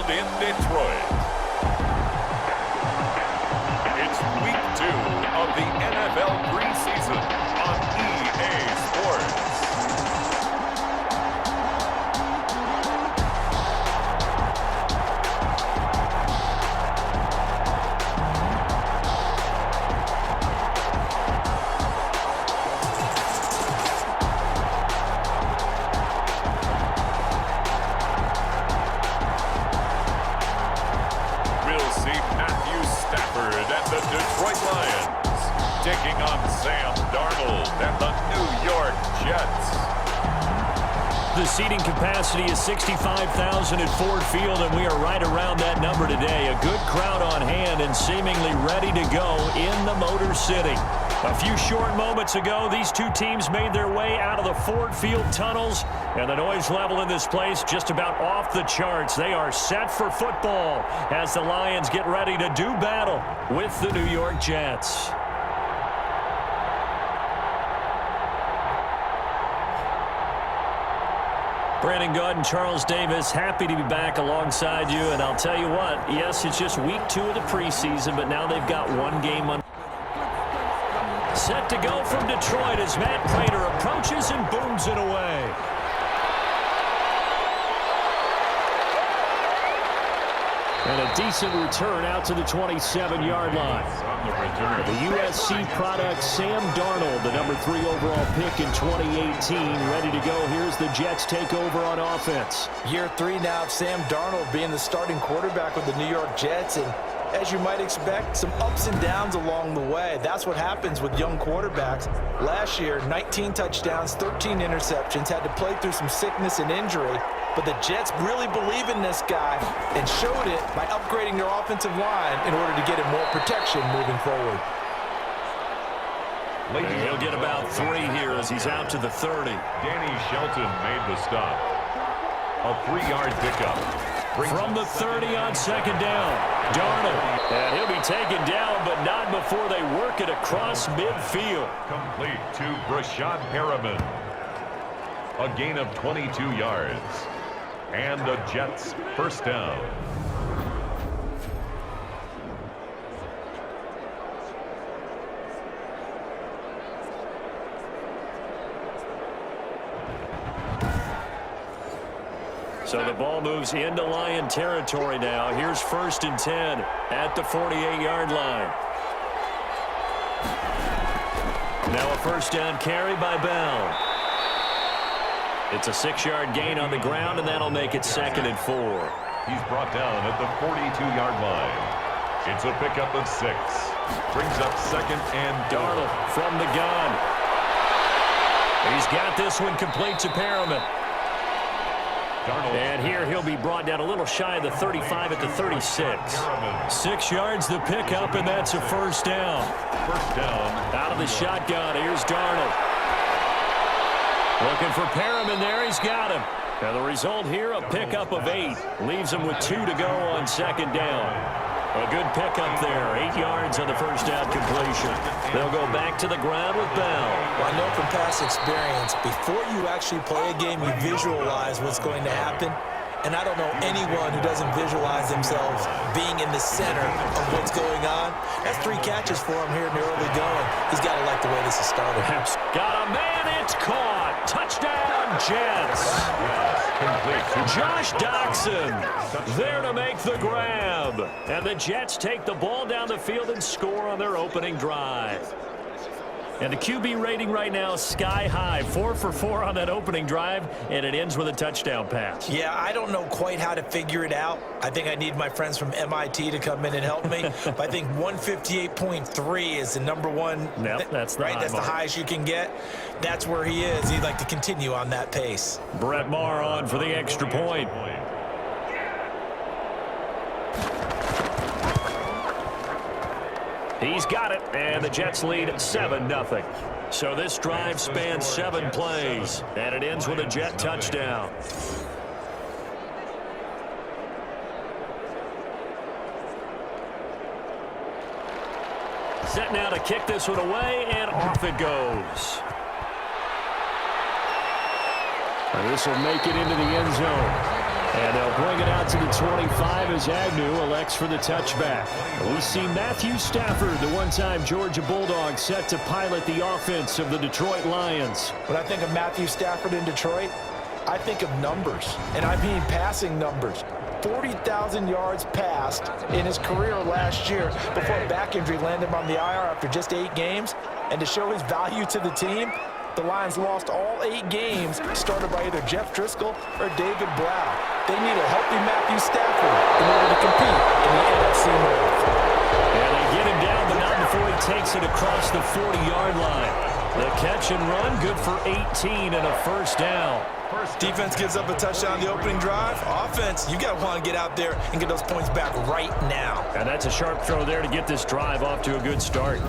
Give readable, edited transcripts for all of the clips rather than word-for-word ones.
field in Detroit. It's week 2 of the NFL preseason on EA Sports. The Detroit Lions taking on Sam Darnold and the New York Jets. The seating capacity is 65,000 at Ford Field, and we are right around that number today. A good crowd on hand and seemingly ready to go in the Motor City. A few short moments ago, these two teams made their way out of the Ford Field tunnels, and the noise level in this place just about off the charts. They are set for football as the Lions get ready to do battle with the New York Jets. Brandon Gaud and Charles Davis, happy to be back alongside you. And I'll tell you what, yes, it's just week 2 of the preseason, but now they've got one game on. Set to go from Detroit as Matt Prater approaches and booms it away. And a decent return out to the 27-yard line. The USC product, Sam Darnold, the number 3 overall pick in 2018, ready to go. Here's the Jets take over on offense. Year 3 now of Sam Darnold being the starting quarterback with the New York Jets, and as you might expect, some ups and downs along the way. That's what happens with young quarterbacks. Last year, 19 touchdowns, 13 interceptions, had to play through some sickness and injury. But the Jets really believe in this guy and showed it by upgrading their offensive line in order to get him more protection moving forward. And he'll get about 3 here as he's out to the 30. Danny Shelton made the stop. A 3-yard pickup. From the 30 on second down, Darnold. And he'll be taken down, but not before they work it across midfield. Complete to Brashad Perriman. A gain of 22 yards. And the Jets first down. So the ball moves into Lion territory now. Here's 1st and 10 at the 48-yard line. Now a first down carry by Bell. It's a 6-yard gain on the ground, and that'll make it 2nd and 4. He's brought down at the 42-yard line. It's a pickup of 6. Brings up 2nd and 4. Darnold from the gun. He's got this one complete to Perriman. And here he'll be brought down a little shy of the 35 at the 36. 6 yards the pickup, and that's a first down. First down. Out of the shotgun, here's Darnold. Looking for Perriman there, he's got him. And the result here, a pickup of 8. Leaves him with 2 to go on second down. A good pickup there, 8 yards on the first down completion. They'll go back to the ground with Bell. Well, I know from past experience, before you actually play a game, you visualize what's going to happen. And I don't know anyone who doesn't visualize themselves being in the center of what's going on. That's 3 catches for him here in the early going. He's got to like the way this is started. Got a man, it's caught. Touchdown, Jets. Josh Doxson there to make the grab. And the Jets take the ball down the field and score on their opening drive. And the QB rating right now is sky high. 4 for 4 on that opening drive, and it ends with a touchdown pass. Yeah, I don't know quite how to figure it out. I think I need my friends from MIT to come in and help me. But I think 158.3 is the number one. Yep, that's the right. That's the highest you can get. That's where he is. He'd like to continue on that pace. Brett Maher on for the extra point. He's got it, and the Jets lead 7-0. So this drive spans 7 plays, and it ends with a Jet touchdown. Set now to kick this one away, and off it goes. And this will make it into the end zone. And they'll bring it out to the 25 as Agnew elects for the touchback. We see Matthew Stafford, the one-time Georgia Bulldog, set to pilot the offense of the Detroit Lions. When I think of Matthew Stafford in Detroit, I think of numbers, and I mean passing numbers. 40,000 yards passed in his career last year before a back injury landed him on the IR after just 8 games. And to show his value to the team, the Lions lost all 8 games started by either Jeff Driscoll or David Blau. They need a healthy Matthew Stafford in order to compete in the NFC North. And they get him down, but not before he takes it across the 40-yard line. The catch and run, good for 18 and a first down. Defense gives up a touchdown the opening drive. Offense, you got to want to get out there and get those points back right now. And that's a sharp throw there to get this drive off to a good start.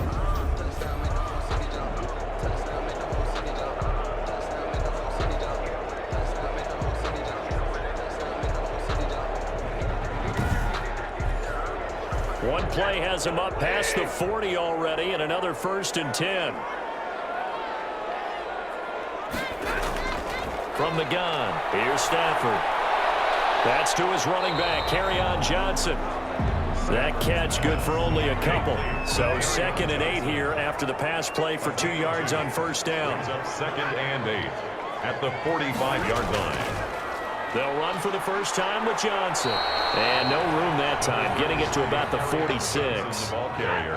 One play has him up past the 40 already, and another 1st and 10. From the gun, here's Stafford. That's to his running back, Kerryon Johnson. That catch good for only a couple. So 2nd and 8 here after the pass play for 2 yards on first down. Brings up 2nd and 8 at the 45-yard line. They'll run for the first time with Johnson. And no room that time, getting it to about the 46.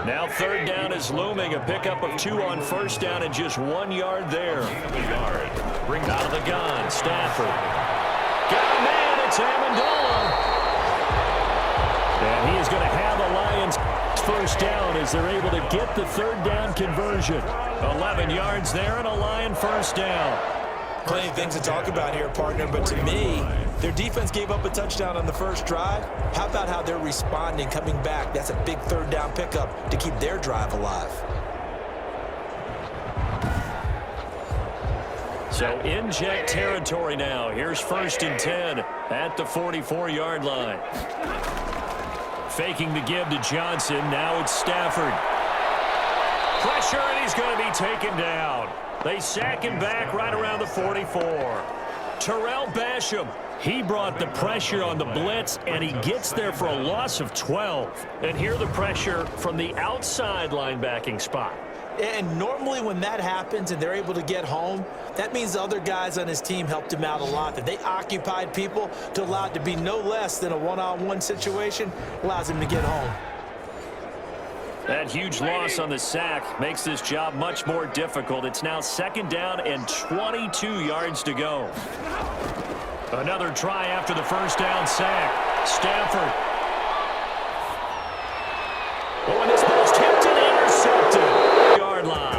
Now 3rd down is looming. A pickup of 2 on first down and just 1 yard there. Brings out of the gun, Stafford. Got a man, it's Amendola. And he is going to have the Lions first down as they're able to get the 3rd down conversion. 11 yards there and a Lion first down. Plenty of things to talk about here, partner, but to me, their defense gave up a touchdown on the first drive. How about how they're responding, coming back? That's a big 3rd down pickup to keep their drive alive. So in-jet territory now. Here's 1st and 10 at the 44-yard line. Faking the give to Johnson. Now it's Stafford. Pressure, and he's going to be taken down. They sack him back right around the 44. Terrell Basham, he brought the pressure on the blitz, and he gets there for a loss of 12. And here the pressure from the outside linebacking spot. And normally when that happens and they're able to get home, that means the other guys on his team helped him out a lot. That they occupied people to allow it to be no less than a one-on-one situation allows him to get home. That huge loss on the sack makes this job much more difficult. It's now 2nd down and 22 yards to go. Another try after the first down sack. Stafford. Oh, and this ball's tipped and intercepted. Yard line.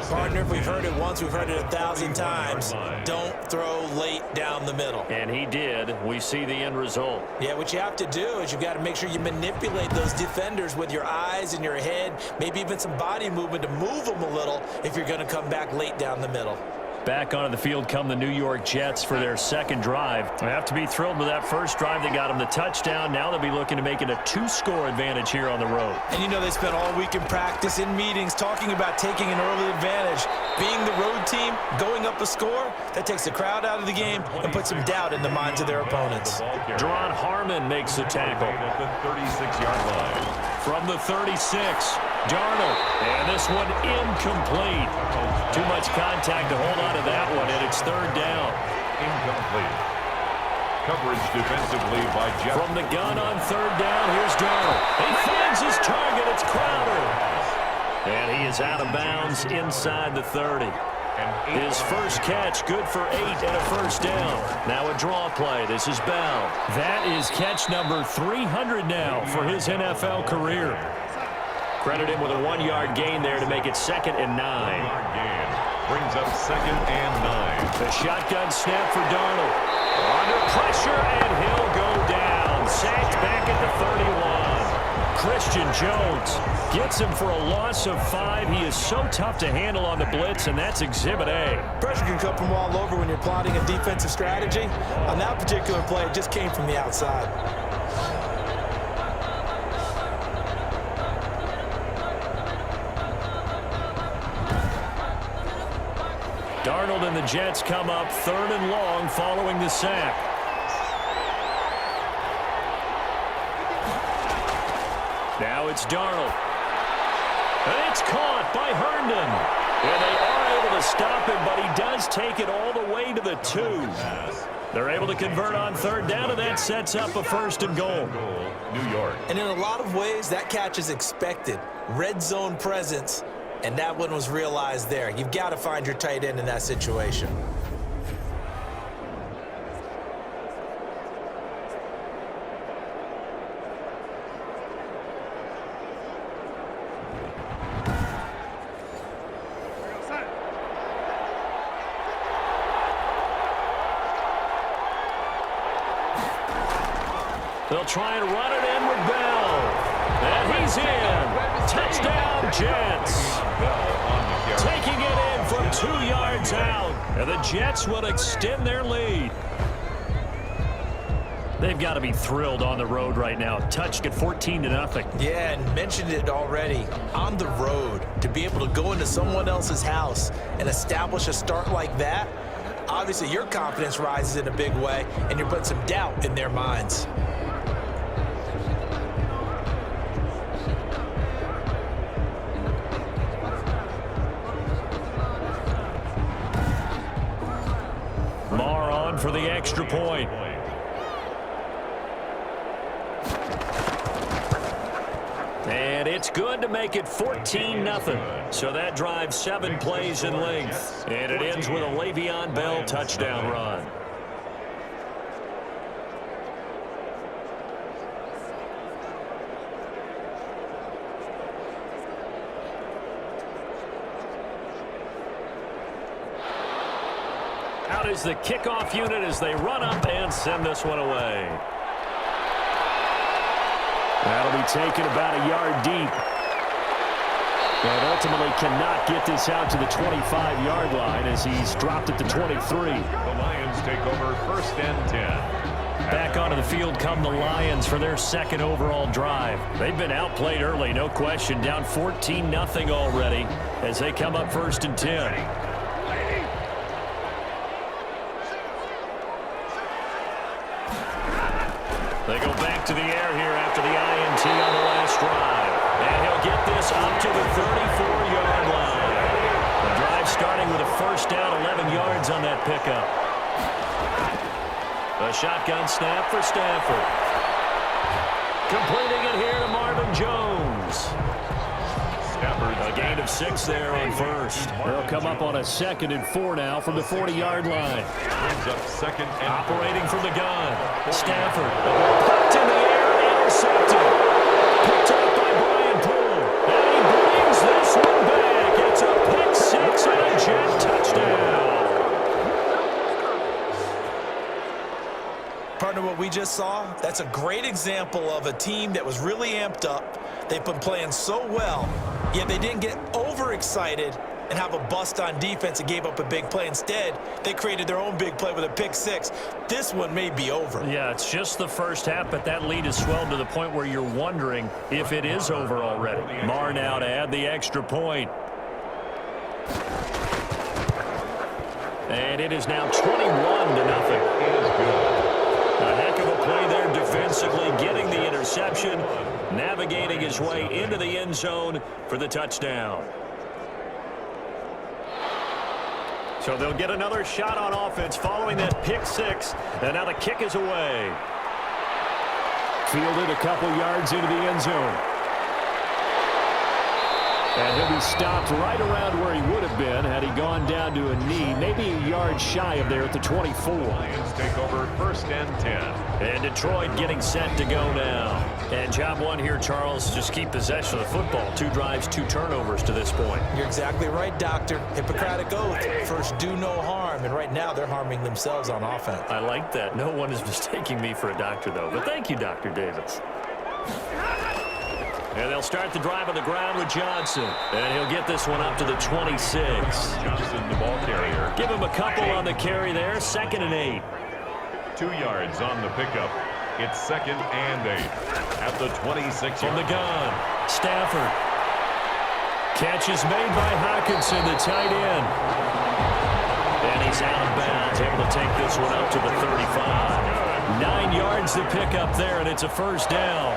Partner, if we've heard it once, we've heard it 1,000 times. Don't throw late down the middle. And he did. We see the end result. Yeah, what you have to do is you've got to make sure you manipulate those defenders with your eyes and your head, maybe even some body movement to move them a little if you're going to come back late down the middle. Back onto the field come the New York Jets for their 2nd drive. They have to be thrilled with that first drive. They got them the touchdown. Now they'll be looking to make it a 2-score advantage here on the road. And you know they spent all week in practice, in meetings, talking about taking an early advantage. Being the road team, going up a score, that takes the crowd out of the game and puts some doubt in the minds of their opponents. Deron Harmon makes the tackle. At the 36-yard line. From the 36, Darnold. And this one incomplete. Too much contact to hold on to that one, and it's 3rd down. Incomplete. Coverage defensively by Jeff. From the gun on 3rd down, here's Darnold. He finds his target. It's Crowder. And he is out of bounds inside the 30. His first catch, good for 8 and a first down. Now a draw play. This is Bell. That is catch number 300 now for his NFL career. Credit him with a 1-yard gain there to make it 2nd and 9. 1-yard gain brings up 2nd and 9. The shotgun snap for Darnold. Under pressure, and he'll go down. Sacked back at the 31. Christian Jones gets him for a loss of 5. He is so tough to handle on the blitz, and that's Exhibit A. Pressure can come from all over when you're plotting a defensive strategy. On that particular play, it just came from the outside. Darnold and the Jets come up 3rd and long following the sack. it's Darnold. And it's caught by Herndon. And they are able to stop him, but he does take it all the way to the 2. They're able to convert on third down, and that sets up a 1st and goal. New York. And in a lot of ways, that catch is expected. Red zone presence, and that one was realized there. You've got to find your tight end in that situation. They'll try and run it in with Bell. And he's in. Touchdown, Jets. Taking it in from 2 yards out. And the Jets will extend their lead. They've got to be thrilled on the road right now. Touched at 14-0. Yeah, and mentioned it already. On the road, to be able to go into someone else's house and establish a start like that, obviously your confidence rises in a big way, and you're putting some doubt in their minds. For the extra point. And it's good to make it 14-0. So that drives 7 plays in length. And it ends with a Le'Veon Bell touchdown run. Out is the kickoff unit as they run up and send this one away. That'll be taken about a yard deep. And ultimately cannot get this out to the 25-yard line as he's dropped at the 23. The Lions take over 1st and 10. Back onto the field come the Lions for their 2nd overall drive. They've been outplayed early, no question. Down 14-0 already as they come up 1st and 10. They go back to the air here after the INT on the last drive. And he'll get this up to the 34-yard line. The drive starting with a 1st down, 11 yards on that pickup. A shotgun snap for Stafford. Completing it here to Marvin Jones. A gain of 6 there on 1st. They'll come up on a 2nd and 4 now from the 40-yard line. Brings up 2nd and operating from the gun. Stafford. Poked in the air, intercepted. Picked up by Brian Poole. And he brings this one back. It's a pick 6 and a Jet touchdown. Partner, what we just saw, that's a great example of a team that was really amped up. They've been playing so well, yet they didn't get overexcited and have a bust on defense and gave up a big play. Instead, they created their own big play with a pick 6. This one may be over. Yeah, it's just the first half, but that lead has swelled to the point where you're wondering if it is over already. Marr now to add the extra point. And it is now 21-0. A heck of a play there defensively, getting the interception, navigating his way into the end zone for the touchdown. So they'll get another shot on offense following that pick 6, and now the kick is away. Fielded a couple yards into the end zone. And he'll be stopped right around where he would have been had he gone down to a knee, maybe a yard shy of there at the 24. Lions take over 1st and 10. And Detroit getting set to go now. And job one here, Charles, just keep possession of the football. 2 drives, 2 turnovers to this point. You're exactly right, Doctor. Hippocratic oath. First, do no harm. And right now, they're harming themselves on offense. I like that. No one is mistaking me for a doctor, though. But thank you, Dr. Davis. And they'll start the drive on the ground with Johnson. And he'll get this one up to the 26. Johnson, the ball carrier. Give him a couple on the carry there. 2nd and 8. 2 yards on the pickup. It's 2nd and 8 at the 26. From the gun, Stafford. Catch is made by Hockenson, the tight end. And he's out of bounds, able to take this one up to the 35. 9 yards to pick up there, and it's a 1st down.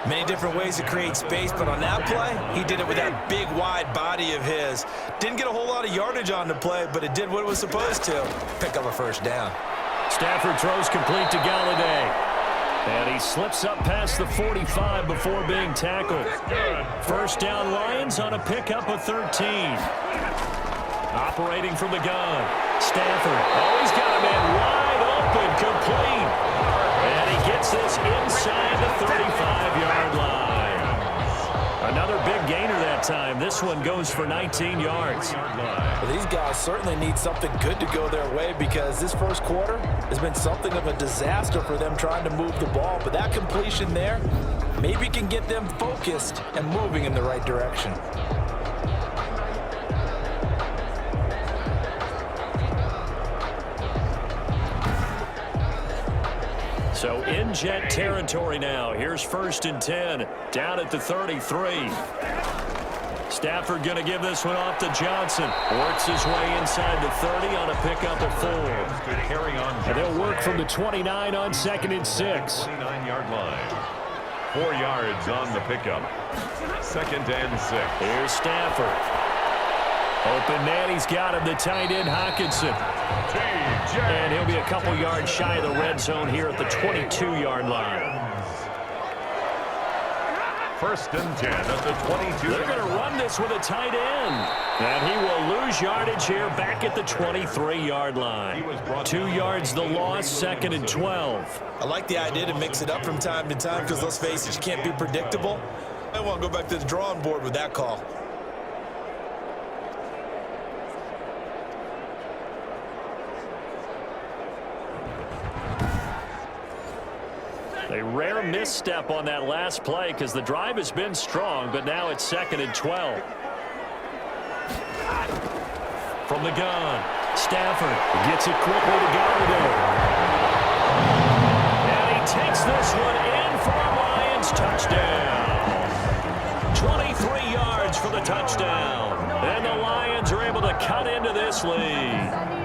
Many different ways to create space, but on that play, he did it with that big, wide body of his. Didn't get a whole lot of yardage on the play, but it did what it was supposed to. Pick up a first down. Stafford throws complete to Galladay. And he slips up past the 45 before being tackled. First down Lions on a pickup of 13. Operating from the gun. Stafford. Oh, he's got a man wide open, complete. And he gets this inside the 35-yard line. Another big gainer that time. This one goes for 19 yards. Well, these guys certainly need something good to go their way because this first quarter has been something of a disaster for them trying to move the ball. But that completion there maybe can get them focused and moving in the right direction. So in Jet territory now. Here's 1st and 10. Down at the 33. Stafford going to give this one off to Johnson. Works his way inside the 30 on a pickup of 4. And they'll work from the 29 on 2nd and 6. 29-yard line. 4 yards on the pickup. 2nd and 6. Here's Stafford. Open man, he's got him, the tight end, Hockenson. And he'll be a couple yards shy of the red zone here at the 22-yard line. 1st and 10 at the 22. They're going to run this with a tight end. And he will lose yardage here back at the 23-yard line. 2 yards the loss, 2nd and 12. I like the idea to mix it up from time to time because, let's face it, you can't be predictable. I want to go back to the drawing board with that call. A rare misstep on that last play because the drive has been strong, but now it's 2nd and 12. From the gun, Stafford gets it quickly to Galladay. And he takes this one in for a Lions touchdown. 23 yards for the touchdown. And the Lions are able to cut into this lead.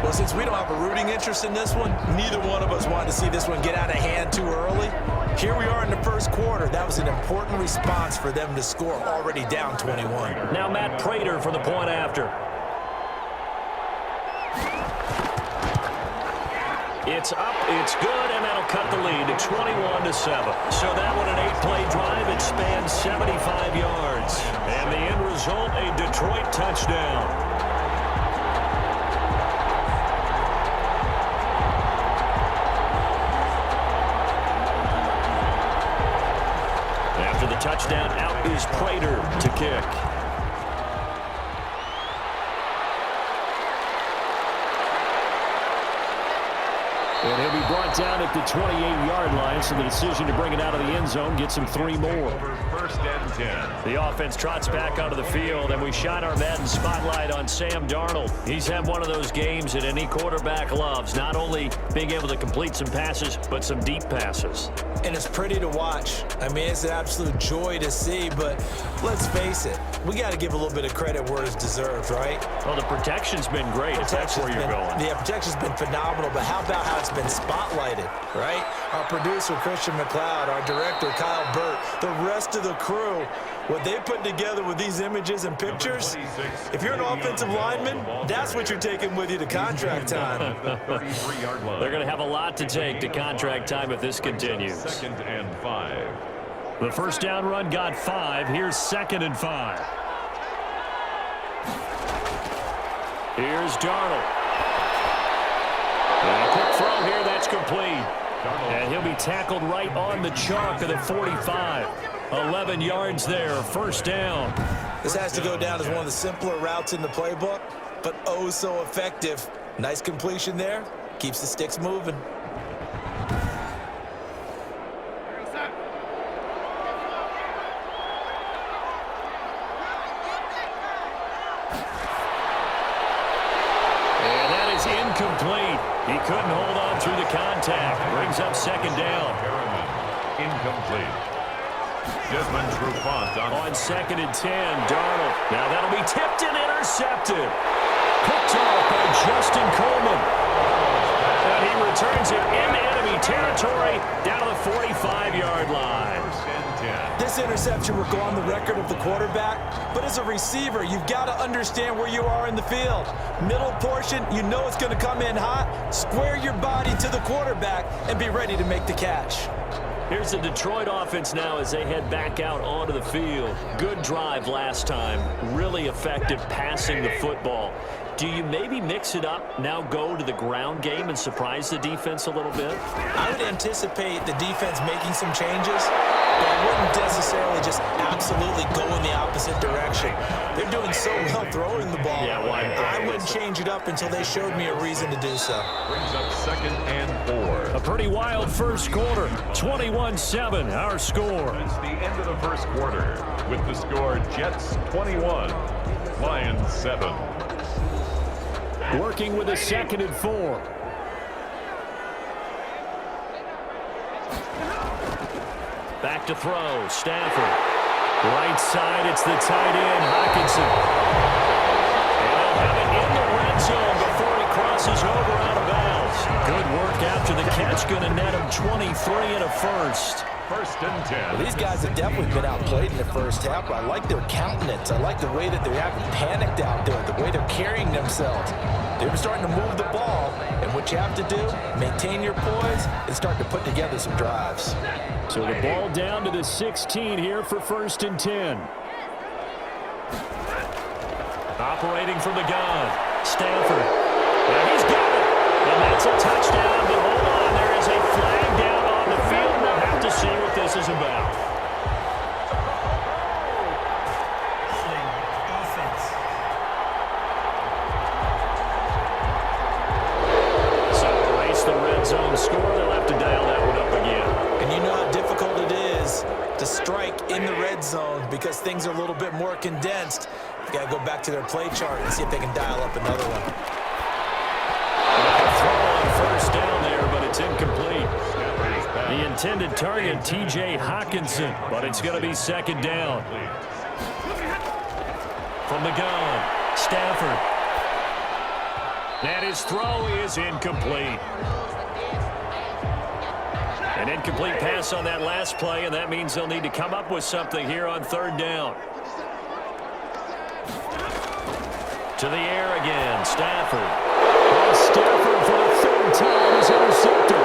Well, since we don't have a rooting interest in this one, neither one of us wanted to see this one get out of hand too early. Here we are in the first quarter. That was an important response for them to score already down 21. Now Matt Prater for the point after. It's up, it's good, and that'll cut the lead to 21-7. So that one, an 8-play drive. It spans 75 yards. And the end result, a Detroit touchdown. After the touchdown, out is Prater to kick. And he'll be brought down at the 28-yard line, so the decision to bring it out of the end zone gets him 3 more. 1st and 10. The offense trots back onto the field, and we shine our Madden spotlight on Sam Darnold. He's had one of those games that any quarterback loves, not only being able to complete some passes, but some deep passes. And it's pretty to watch. I mean, it's an absolute joy to see, but let's face it, we got to give a little bit of credit where it's deserved, right? Well, the protection's been great. That's where you're going. Yeah, protection's been phenomenal, but how about how it's been spotlighted, right? Our producer, Christian McLeod, our director, Kyle Burt, the rest of the crew, what they put together with these images and pictures, if you're an offensive lineman, that's what you're taking with you to contract time. They're going to have a lot to take to contract time if this continues. 2nd and 5. The first down run got 5. Here's 2nd and 5. Here's Darnold. And a quick throw here, that's complete. And he'll be tackled right on the chalk of the 45. 11 yards there, first down. This has to go down as one of the simpler routes in the playbook, but oh so effective. Nice completion there. Keeps the sticks moving. And that is incomplete. He couldn't hold on through the contact. Brings up 2nd down. Incomplete. Desmond Trufant on 2nd and 10. Darnold. Now that'll be tipped and intercepted. Picked off by Justin Coleman. And he he returns it into enemy territory down to the 45-yard line. This interception will go on the record of the quarterback, but as a receiver, you've got to understand where you are in the field. Middle portion, you know it's going to come in hot. Square your body to the quarterback and be ready to make the catch. Here's the Detroit offense now as they head back out onto the field. Good drive last time. Really effective passing the football. Do you maybe mix it up, now go to the ground game and surprise the defense a little bit? I would anticipate the defense making some changes, but I wouldn't necessarily just absolutely go in the opposite direction. They're doing so well throwing the ball. Yeah, why? I wouldn't change it up until they showed me a reason to do so. Brings up 2nd and 4. A pretty wild first quarter. 21-7, our score. It's the end of the first quarter with the score Jets 21, Lions 7. Working with a 2nd and 4. Back to throw. Stafford. Right side, it's the tight end, Hockenson. And they'll have it in the red zone before he crosses over out of bounds. Good work after the catch. Going to net him 23 and a first. 1st and 10. Well, these guys have definitely been outplayed in the first half, but I like their countenance. I like the way that they're having panicked out there, the way they're carrying themselves. They're starting to move the ball, and what you have to do, maintain your poise and start to put together some drives. So the ball down to the 16 here for 1st and 10. Operating from the gun. Stafford. And he's got it. And that's a touchdown, but hold on. There is a flag down on the field. We'll have to see what this is about. Zone score, they'll have to dial that one up again. And you know how difficult it is to strike in the red zone because things are a little bit more condensed. You got to go back to their play chart and see if they can dial up another one. Throw on 1st down there, but it's incomplete. The intended target, T.J. Hockenson, but it's going to be 2nd down. From the gun, Stafford. And his throw is incomplete. An incomplete pass on that last play, and that means they'll need to come up with something here on 3rd down. To the air again, Stafford. And Stafford for the 3rd time is intercepted.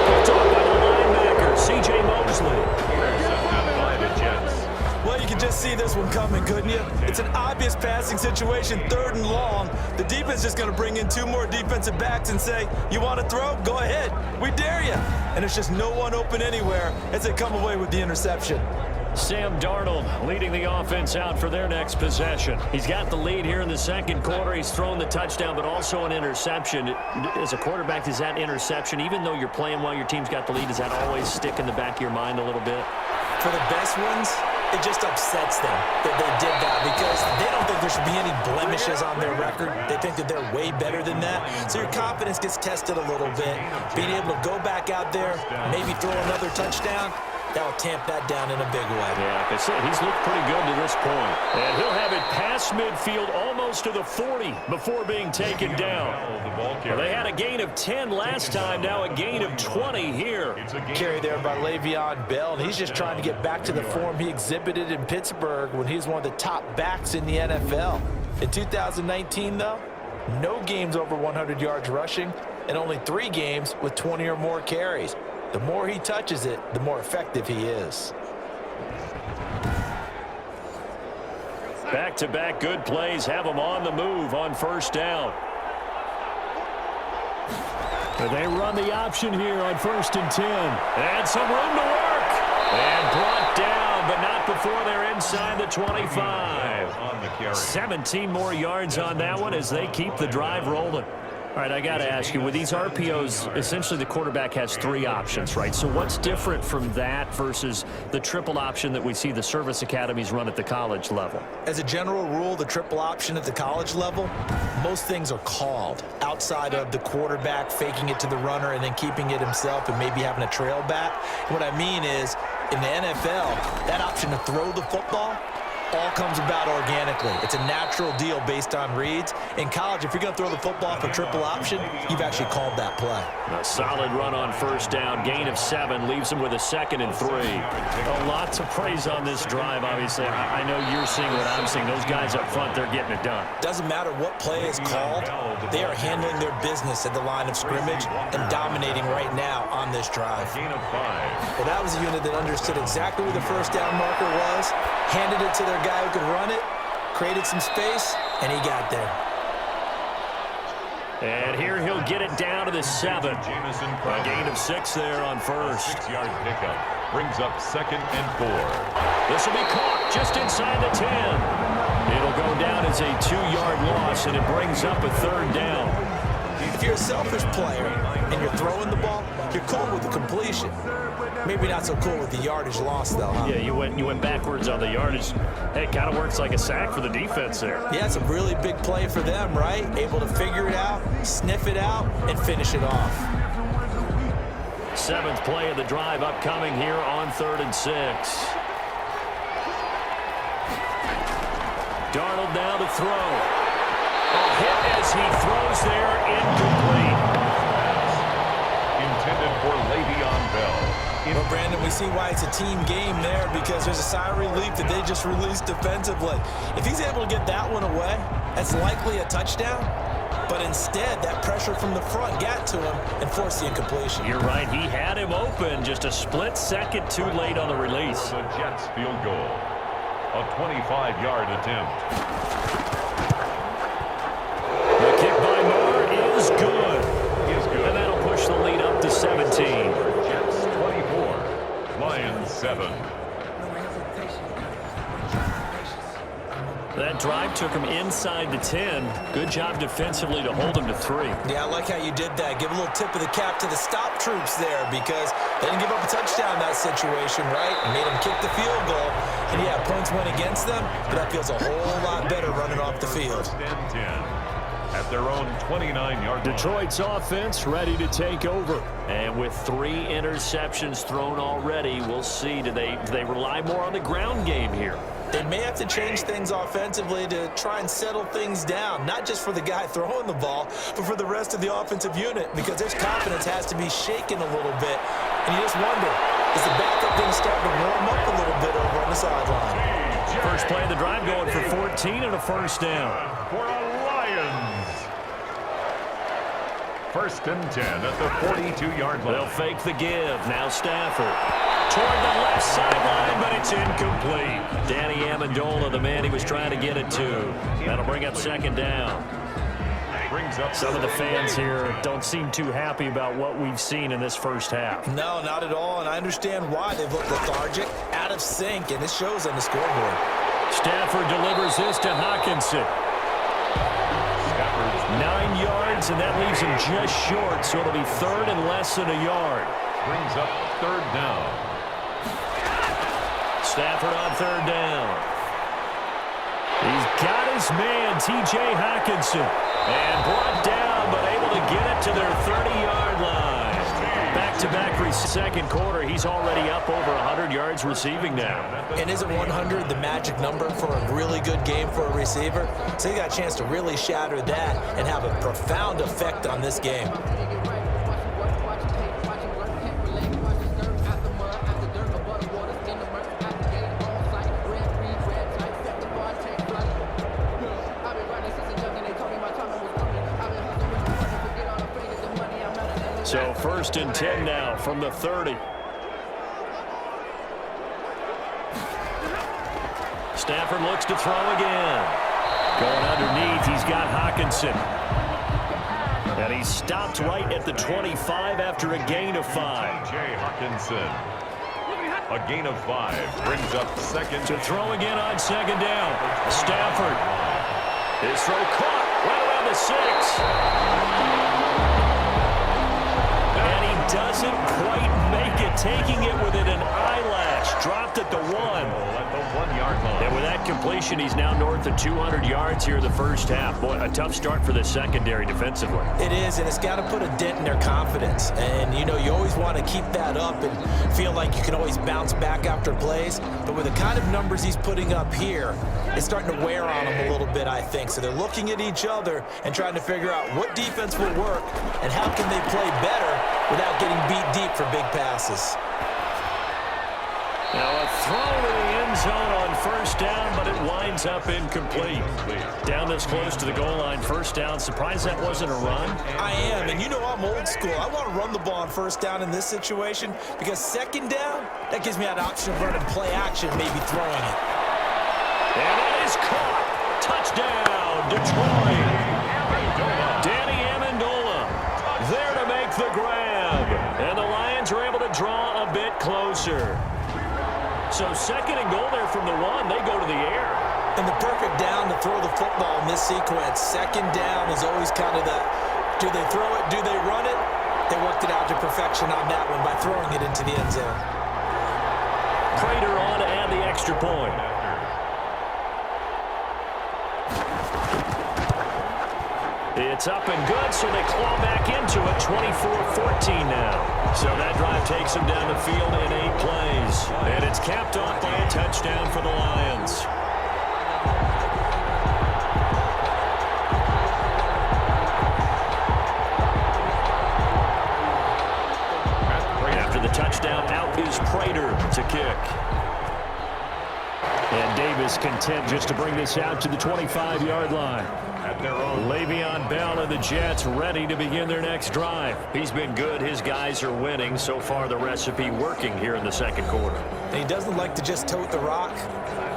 Picked off by the linebacker, C.J. Mosley. Intercepted by the Jets. Well, you can just see this one coming, couldn't you? It's an obvious passing situation, 3rd and long. The defense is just going to bring in 2 more defensive backs and say, you want to throw? Go ahead. We dare you. And there's just no one open anywhere as they come away with the interception. Sam Darnold leading the offense out for their next possession. He's got the lead here in the 2nd quarter. He's thrown the touchdown, but also an interception. As a quarterback, does that interception, even though you're playing while your team's got the lead, does that always stick in the back of your mind a little bit? For the best ones, it just upsets them that they did that because they don't think there should be any blemishes on their record. They think that they're way better than that. So your confidence gets tested a little bit. Being able to go back out there, maybe throw another touchdown, that'll tamp that down in a big way. Yeah, like I said, he's looked pretty good to this point. And he'll have it past midfield almost to the 40 before being taken down. Well, they had a gain of 10 last time, now a gain of 20 here. Carry there by Le'Veon Bell, and he's just trying to get back to the form he exhibited in Pittsburgh when he was one of the top backs in the NFL. In 2019, though, no games over 100 yards rushing and only 3 games with 20 or more carries. The more he touches it, the more effective he is. Back-to-back good plays have them on the move on 1st down. They run the option here on 1st and 10. And some room to work. And brought down, but not before they're inside the 25. 17 more yards on that one as they keep the drive rolling. All right, I got to ask you, with these RPOs, essentially the quarterback has 3 options, right? So what's different from that versus the triple option that we see the service academies run at the college level? As a general rule, the triple option at the college level, most things are called outside of the quarterback faking it to the runner and then keeping it himself and maybe having a trail back. What I mean is, in the NFL, that option to throw the football, all comes about organically. It's a natural deal based on reads. In college, if you're going to throw the football for triple option, you've actually called that play. A solid run on first down. Gain of 7 leaves him with a 2nd and 3. A lot to praise on this drive, obviously. I know you're seeing what I'm seeing. Those guys up front, they're getting it done. Doesn't matter what play is called. They are handling their business at the line of scrimmage and dominating right now on this drive. Gain of 5. Well, that was a unit that understood exactly where the first down marker was, handed it to their guy who could run it, created some space, and he got there. And here he'll get it down to the 7. A gain of 6 there on first. 6-yard pickup brings up 2nd and 4. This will be caught just inside the 10. It'll go down as a 2-yard loss, and it brings up a 3rd down. If you're a selfish player and you're throwing the ball, you're cool with the completion. Maybe not so cool with the yardage loss, though, huh? Yeah, you went backwards on the yardage. Hey, it kind of works like a sack for the defense there. Yeah, it's a really big play for them, right? Able to figure it out, sniff it out, and finish it off. 7th play of the drive upcoming here on 3rd and 6. Darnold now to throw. A hit as he throws there, incomplete. Intended for Le'Veon Bell. Well, Brandon, we see why it's a team game there, because there's a sigh of relief that they just released defensively. If he's able to get that one away, that's likely a touchdown. But instead, that pressure from the front got to him and forced the incompletion. You're right. He had him open, just a split second too late on the release. The Jets field goal. A 25-yard attempt. The kick by Moore is good. And that'll push the lead up to 17. Jets 24, Lions 7. That drive took him inside the 10. Good job defensively to hold him to 3. Yeah, I like how you did that. Give a little tip of the cap to the stop troops there, because they didn't give up a touchdown in that situation, right? And made them kick the field goal. And yeah, points went against them, but that feels a whole lot better running off the field. 10 at their own 29-yard line. Detroit's offense ready to take over. And with 3 interceptions thrown already, we'll see. Do they rely more on the ground game here? They may have to change things offensively to try and settle things down, not just for the guy throwing the ball, but for the rest of the offensive unit, because their confidence has to be shaken a little bit. And you just wonder, is the backup going to start to warm up a little bit over on the sideline? First play of the drive going for 14 and a first down. For a Lions. 1st and 10 at the 42-yard line. They'll fake the give. Now Stafford. Toward the left sideline, but it's incomplete. Danny Amendola, the man he was trying to get it to. That'll bring up 2nd down. Some of the fans here don't seem too happy about what we've seen in this first half. No, not at all, and I understand why. They've looked lethargic, out of sync, and it shows on the scoreboard. Stafford delivers this to Hawkinson. 9 yards, and that leaves him just short, so it'll be 3rd and less than a yard. Brings up 3rd down. Stafford on 3rd down. He's got his man, T.J. Hawkinson. And brought down, but able to get it to their 30-yard line. Back-to-back 2nd quarter, he's already up over 100 yards receiving now. And isn't 100 the magic number for a really good game for a receiver? So he got a chance to really shatter that and have a profound effect on this game. So 1st and 10 now from the 30. Stafford looks to throw again. Going underneath, he's got Hawkinson. And he's stopped right at the 25 after a gain of 5. T.J. Hawkinson. A gain of 5 brings up 2nd. To throw again on 2nd down. Stafford. His throw caught right around the 6. Doesn't quite make it, taking it within an eyelash. catch. Dropped at the 1. At the 1-yard line. And with that completion, he's now north of 200 yards here in the first half. Boy, a tough start for the secondary defensively. It is, and it's got to put a dent in their confidence. And, you know, you always want to keep that up and feel like you can always bounce back after plays. But with the kind of numbers he's putting up here, it's starting to wear on them a little bit, I think. So they're looking at each other and trying to figure out what defense will work and how can they play better without getting beat deep for big passes. Now a throw to the end zone on first down, but it winds up incomplete. Down this close to the goal line, first down. Surprised that wasn't a run? I am, and you know I'm old school. I want to run the ball on first down in this situation because second down, that gives me that option of running play action, maybe throwing it. And it is caught. Touchdown, Detroit. Danny Amendola there to make the grab. And the Lions are able to draw a bit closer. So second and goal there from the 1. They go to the air. And the perfect down to throw the football in this sequence. Second down is always kind of the, do they throw it, do they run it? They worked it out to perfection on that one by throwing it into the end zone. Prater on to add the extra point. It's up and good, so they claw back into it, 24-14 now. So that drive takes them down the field in 8 plays. And it's capped off by a touchdown for the Lions. After the touchdown, out is Prater to kick. And Davis content just to bring this out to the 25-yard line. Le'Veon Bell and the Jets ready to begin their next drive. He's been good. His guys are winning. So far, the recipe working here in the second quarter. And he doesn't like to just tote the rock.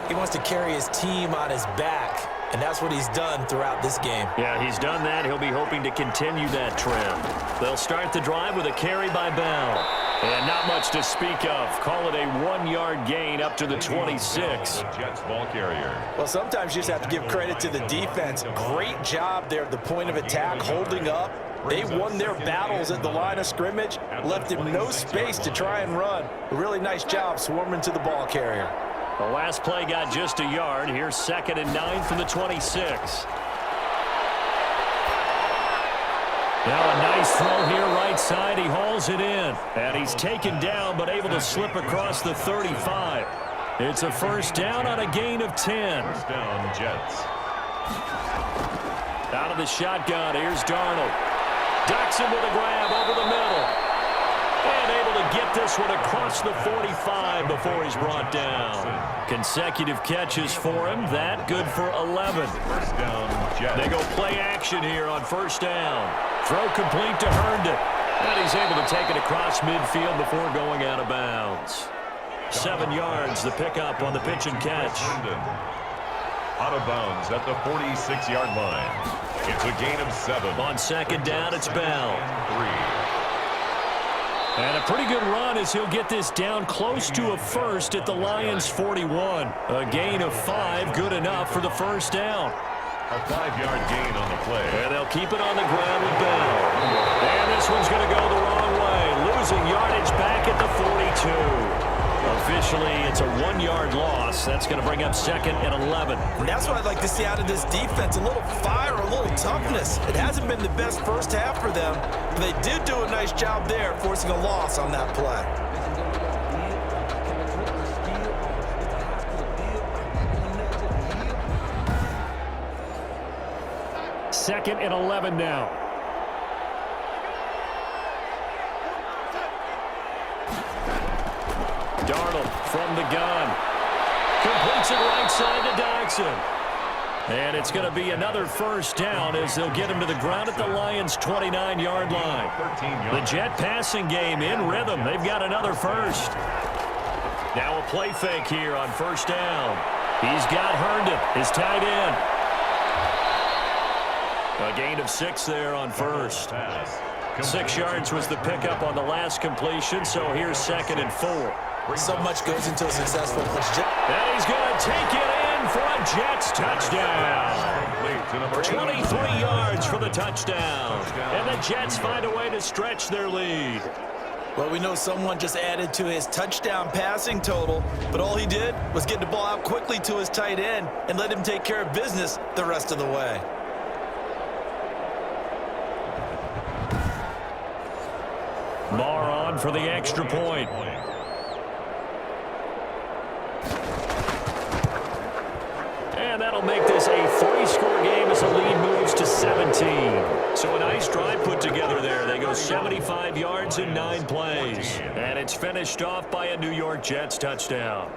He wants to carry his team on his back, and that's what he's done throughout this game. Yeah, he's done that. He'll be hoping to continue that trend. They'll start the drive with a carry by Bell. And not much to speak of. Call it a 1-yard gain up to the 26. Jets ball carrier. Well, sometimes you just have to give credit to the defense. Great job there at the point of attack, holding up. They won their battles at the line of scrimmage, left him no space to try and run. A really nice job swarming to the ball carrier. The last play got just a yard. Here's 2nd and 9 from the 26. Now a nice throw here right side. He hauls it in. And he's taken down but able to slip across the 35. It's a first down on a gain of 10. First down, Jets. Out of the shotgun, here's Darnold. Ducks him with a grab over the middle. And able to get this one across the 45 before he's brought down. Consecutive catches for him. That good for 11. First down, Jets. They go play action here on first down. Throw complete to Herndon. And he's able to take it across midfield before going out of bounds. 7 yards, the pickup on the pitch and catch. Herndon. Out of bounds at the 46-yard line. It's a gain of 7. On second down, it's Bell. 3. And a pretty good run as he'll get this down close to a first at the Lions' 41. A gain of 5, good enough for the first down. A 5-yard gain on the play. And they'll keep it on the ground with Bell. And this one's going to go the wrong way. Losing yardage back at the 42. Officially, it's a 1-yard loss. That's going to bring up 2nd and 11. And that's what I'd like to see out of this defense. A little fire, a little toughness. It hasn't been the best first half for them, but they did do a nice job there, forcing a loss on that play. Second and 11 now. Darnold from the gun. Completes it right side to Dodson. And it's going to be another first down as they'll get him to the ground at the Lions' 29-yard line. The Jet passing game in rhythm. They've got another first. Now a play fake here on first down. He's got Herndon, his tight end. A gain of 6 there on first. 6 yards was the pickup on the last completion, so here's 2nd and 4. So much goes into a successful play. And he's going to take it in for a Jets touchdown. 23 yards for the touchdown. And the Jets find a way to stretch their lead. Well, we know someone just added to his touchdown passing total, but all he did was get the ball out quickly to his tight end and let him take care of business the rest of the way. Barr on for the extra point. And that'll make this a 3-score game as the lead moves to 17. So a nice drive put together there. They go 75 yards in 9 plays. And it's finished off by a New York Jets touchdown.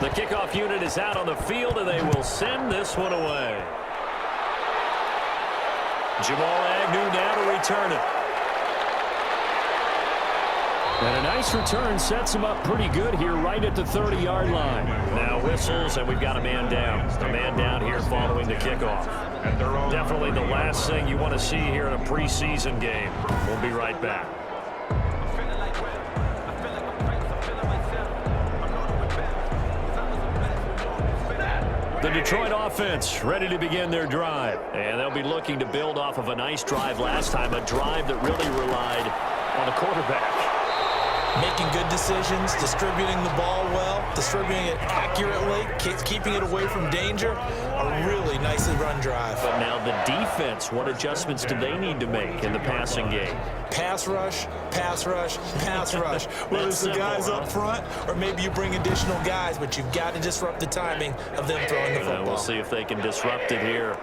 The kickoff unit is out on the field, and they will send this one away. Jamal Agnew now to return it. And a nice return sets him up pretty good here right at the 30-yard line. Now whistles, and we've got a man down. A man down here following the kickoff. Definitely the last thing you want to see here in a preseason game. We'll be right back. The Detroit offense ready to begin their drive. And they'll be looking to build off of a nice drive last time, a drive that really relied on the quarterback. Making good decisions, distributing the ball well, distributing it accurately, keeping it away from danger. A really nicely run drive. But now the defense, what adjustments do they need to make in the passing game? Pass rush, pass rush, pass rush. Whether it's the guys up front or maybe you bring additional guys, but you've got to disrupt the timing of them throwing the football. We'll see if they can disrupt it here.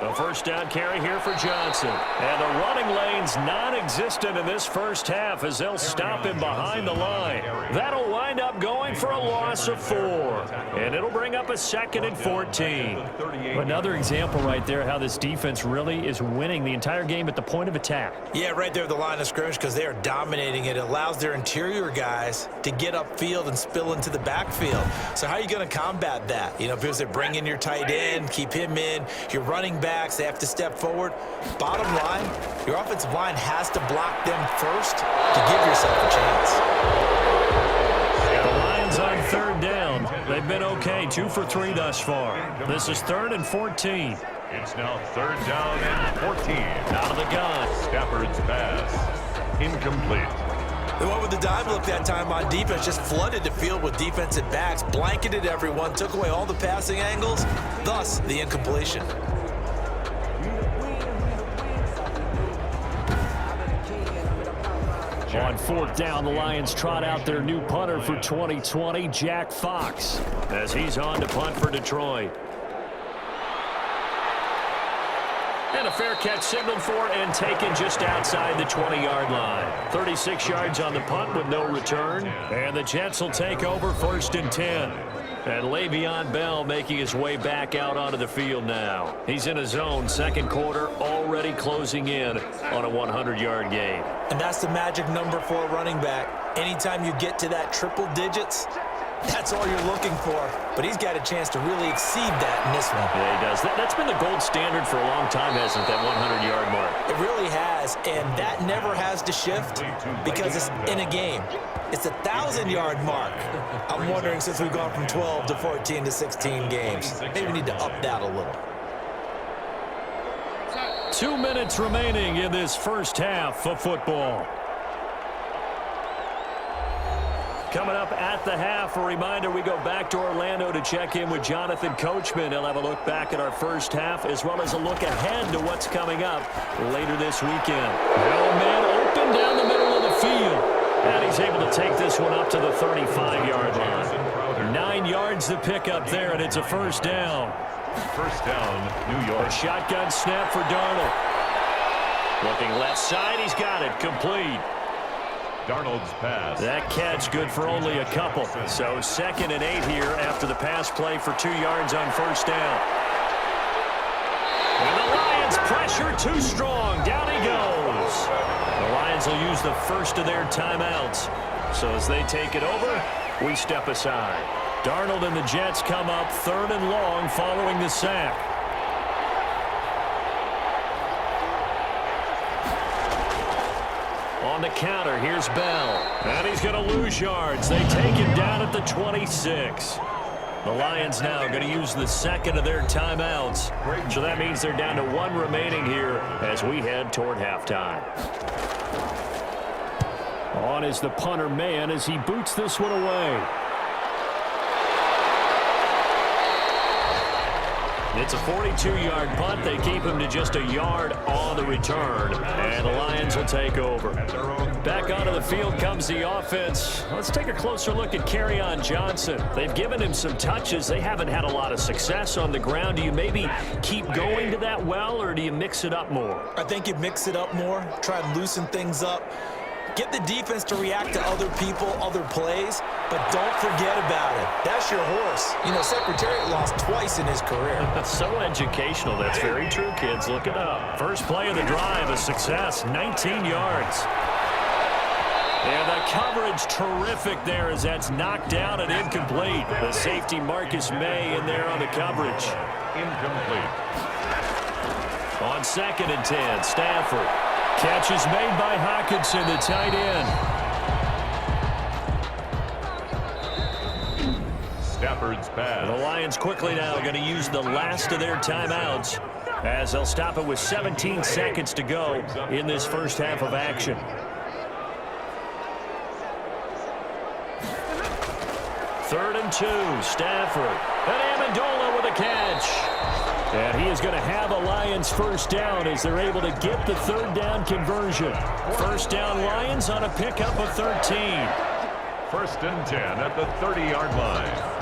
A first down carry here for Johnson. And the running lane's non-existent in this first half as they'll stop him behind the line. That'll wind up going for a loss of 4. And it'll bring up a 2nd and 14. Another example right there how this defense really is winning the entire game at the point of attack. Yeah, right there at the line of scrimmage because they are dominating it. It allows their interior guys to get upfield and spill into the backfield. So how are you going to combat that? You know, because they bring in your tight end, keep him in, your running back. They have to step forward. Bottom line, your offensive line has to block them first to give yourself a chance. The Lions on 3rd down. They've been okay, 2 for 3 thus far. This is 3rd and 14. It's now 3rd down and 14. Out of the gun. Stafford's pass. Incomplete. They went with the dive look that time on defense, just flooded the field with defensive backs, blanketed everyone, took away all the passing angles, thus the incompletion. On 4th down, the Lions trot out their new punter for 2020, Jack Fox, as he's on to punt for Detroit. And a fair catch signaled for and taken just outside the 20-yard line. 36 yards on the punt with no return. And the Jets will take over 1st and 10. And Le'Veon Bell making his way back out onto the field now. He's in his zone, 2nd quarter, already closing in on a 100-yard gain. And that's the magic number for a running back. Anytime you get to that triple digits, that's all you're looking for. But he's got a chance to really exceed that in this one. Yeah, he does. That's been the gold standard for a long time, hasn't it, that 100-yard mark? It really has, and that never has to shift because it's in a game. It's a 1,000-yard mark. I'm wondering, since we've gone from 12 to 14 to 16 games, maybe we need to up that a little. 2 minutes remaining in this first half of football. Coming up at the half, a reminder, we go back to Orlando to check in with Jonathan Coachman. He'll have a look back at our first half as well as a look ahead to what's coming up later this weekend. Oh, man, open down the middle of the field. And he's able to take this one up to the 35-yard line. 9 yards to pick up there, and it's a first down. First down, New York. A shotgun snap for Darnold. Looking left side, he's got it, complete. Darnold's pass. That catch good for only a couple. So 2nd and 8 here after the pass play for 2 yards on first down. And the Lions pressure too strong. Down he goes. The Lions will use the first of their timeouts. So as they take it over, we step aside. Darnold and the Jets come up 3rd and long following the sack. On the counter, here's Bell. And he's going to lose yards. They take him down at the 26. The Lions now going to use the second of their timeouts. So that means they're down to one remaining here as we head toward halftime. On is the punter man as he boots this one away. It's a 42-yard punt. They keep him to just a yard on the return. And the Lions will take over. Back onto the field comes the offense. Let's take a closer look at Kerryon Johnson. They've given him some touches. They haven't had a lot of success on the ground. Do you maybe keep going to that well, or do you mix it up more? I think you mix it up more, try and loosen things up. Get the defense to react to other people, other plays, but don't forget about it. That's your horse. You know, Secretariat lost twice in his career. That's so educational. That's very true, kids. Look it up. First play of the drive, a success, 19 yards. And the coverage terrific there as that's knocked down and incomplete. The safety Marcus May in there on the coverage. Incomplete. On 2nd and 10, Stafford. Catch is made by Hockenson, the tight end. Stafford's pass. The Lions quickly now going to use the last of their timeouts as they'll stop it with 17 seconds to go in this first half of action. Third and 2, Stafford. And Amendola with a catch. And he is going to have a Lions first down as they're able to get the third down conversion. First down Lions on a pickup of 13. First and 10 at the 30-yard line.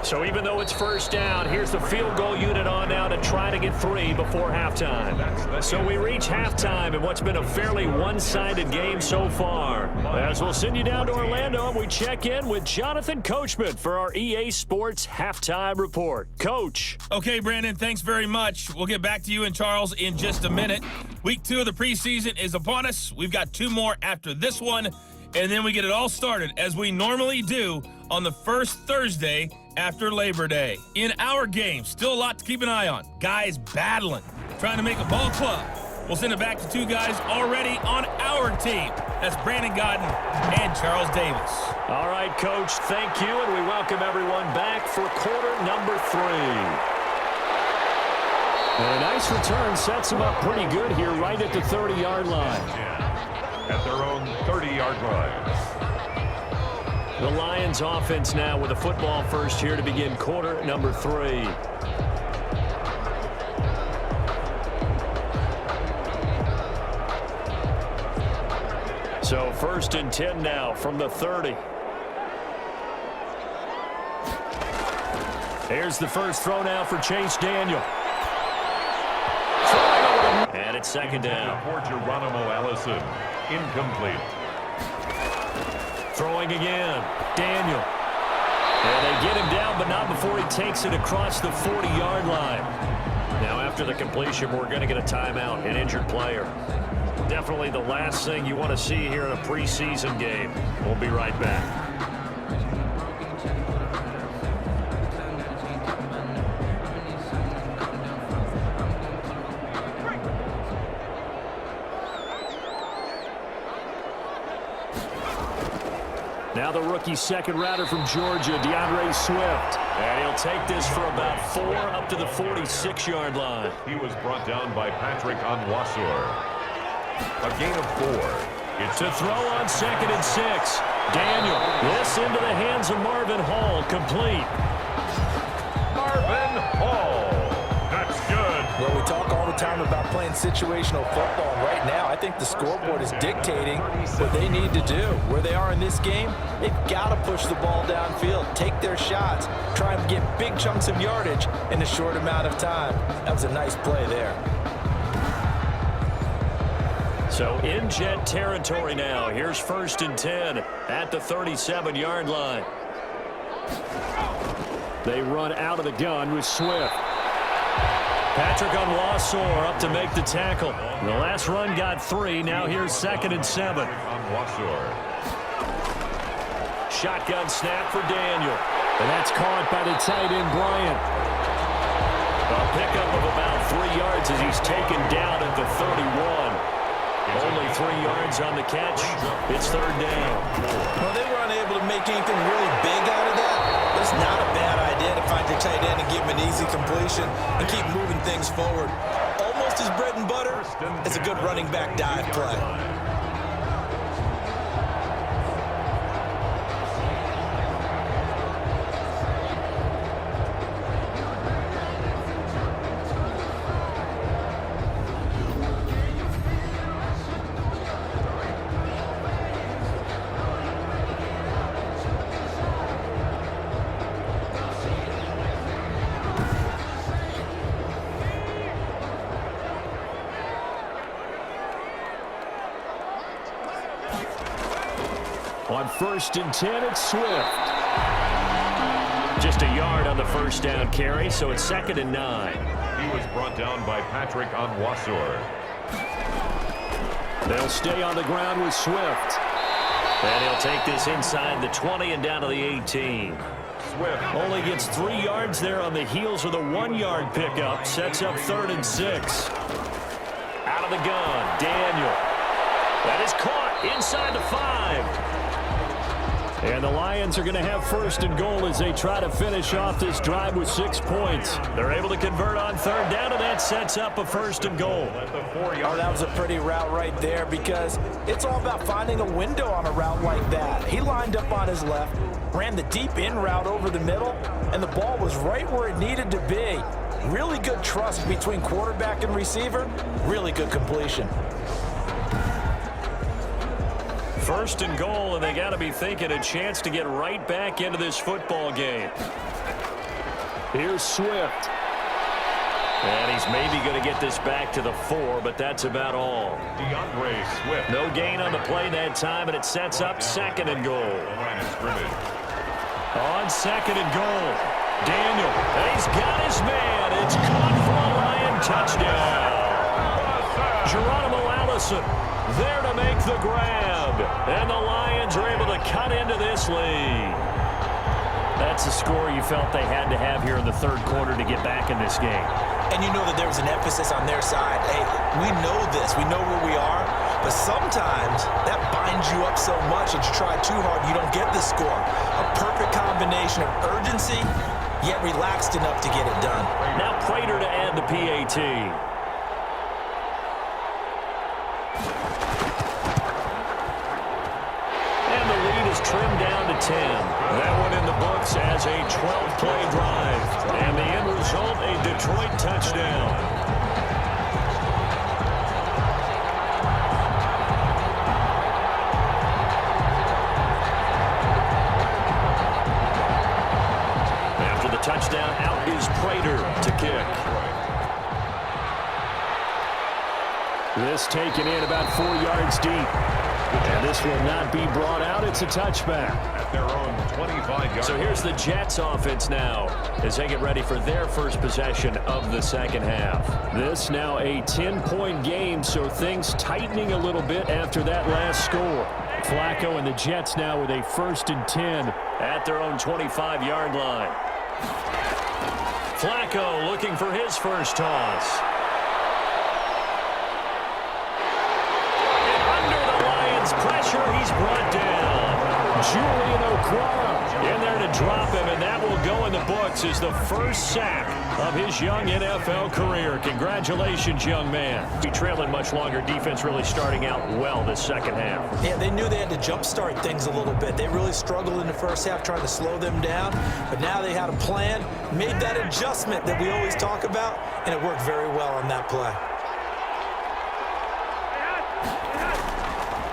So even though it's first down, here's the field goal unit on now to try to get 3 before halftime. So we reach halftime in what's been a fairly one-sided game so far. As we'll send you down to Orlando, and we check in with Jonathan Coachman for our EA Sports Halftime Report. Coach. Okay, Brandon, thanks very much. We'll get back to you and Charles in just a minute. Week 2 of the preseason is upon us. We've got 2 more after this one, and then we get it all started, as we normally do, on the first Thursday after Labor Day. In our game, still a lot to keep an eye on. Guys battling, trying to make a ball club. We'll send it back to 2 guys already on our team. That's Brandon Godden and Charles Davis. All right, Coach, thank you, and we welcome everyone back for quarter number 3. And a nice return sets them up pretty good here right at the 30-yard line. At their own 30-yard line. The Lions offense now with a football first here to begin quarter number 3. So first and 10 now from the 30. Here's the first throw now for Chase Daniel. And it's second down. For Geronimo Allison. Incomplete. Throwing again. Daniel. And they get him down, but not before he takes it across the 40-yard line. Now after the completion, we're going to get a timeout, an injured player. Definitely the last thing you want to see here in a preseason game. We'll be right back. Now the rookie second rounder from Georgia, DeAndre Swift. And he'll take this for about 4 up to the 46-yard line. He was brought down by Patrick Onwuasor. A gain of 4. It's to throw on 2nd and 6. Daniel, this into the hands of Marvin Hall, complete. Marvin Hall. That's good. Well, we talk all the time about playing situational football. Right now, I think the scoreboard is dictating what they need to do. Where they are in this game, they've got to push the ball downfield, take their shots, try and get big chunks of yardage in a short amount of time. That was a nice play there. So in Jet territory now. Here's first and 10 at the 37-yard line. They run out of the gun with Swift. Patrick on Wassor up to make the tackle. The last run got 3. Now here's 2nd and 7. On Wassor. Shotgun snap for Daniel. And that's caught by the tight end, Bryant. A pickup of about 3 yards as he's taken down at the 31. Only 3 yards on the catch. It's 3rd down. Well, they were unable to make anything really big out of that. It's not a bad idea to find your tight end and give him an easy completion and keep moving things forward. Almost his bread and butter is a good running back dive play. On 1st and 10, it's Swift. Just a yard on the 1st down carry, so it's 2nd and 9. He was brought down by Patrick on Wassor. They'll stay on the ground with Swift. And he'll take this inside the 20 and down to the 18. Swift only gets 3 yards there on the heels of the 1-yard pickup. Sets up 3rd and 6. Out of the gun, Daniel. That is caught inside the 5. And the Lions are going to have 1st and goal as they try to finish off this drive with 6 points. They're able to convert on 3rd down, and that sets up a 1st and goal. Oh, that was a pretty route right there because it's all about finding a window on a route like that. He lined up on his left, ran the deep in route over the middle, and the ball was right where it needed to be. Really good trust between quarterback and receiver. Really good completion. 1st and goal, and they got to be thinking a chance to get right back into this football game. Here's Swift. And he's maybe going to get this back to the 4, but that's about all. DeAndre Swift. No gain on the play that time, and it sets up 2nd and goal. Line of scrimmage. On 2nd and goal, Daniel. And he's got his man. It's caught for a Lion touchdown. Geronimo Allison there to make the grab. And the Lions are able to cut into this lead. That's a score you felt they had to have here in the 3rd quarter to get back in this game. And you know that there was an emphasis on their side. Hey, we know this. We know where we are. But sometimes that binds you up so much that you try too hard, you don't get the score. A perfect combination of urgency, yet relaxed enough to get it done. Now Prater to add the PAT. Trimmed down to 10. That one in the books as a 12-play drive. And the end result, a Detroit touchdown. After the touchdown, out is Prater to kick. This taken in about 4 yards deep. And this will not be brought out. It's a touchback. At their own 25-yard. So here's the Jets offense now as they get ready for their first possession of the 2nd half. This now a 10-point game, so things tightening a little bit after that last score. Flacco and the Jets now with a 1st and 10 at their own 25-yard line. Flacco looking for his first toss. Pressure, he's brought down. Julian Okwara in there to drop him, and that will go in the books as the first sack of his young NFL career. Congratulations, young man. Be trailing much longer. Defense really starting out well this 2nd half. Yeah, they knew they had to jumpstart things a little bit. They really struggled in the 1st half trying to slow them down, but now they had a plan, made that adjustment that we always talk about, and it worked very well on that play.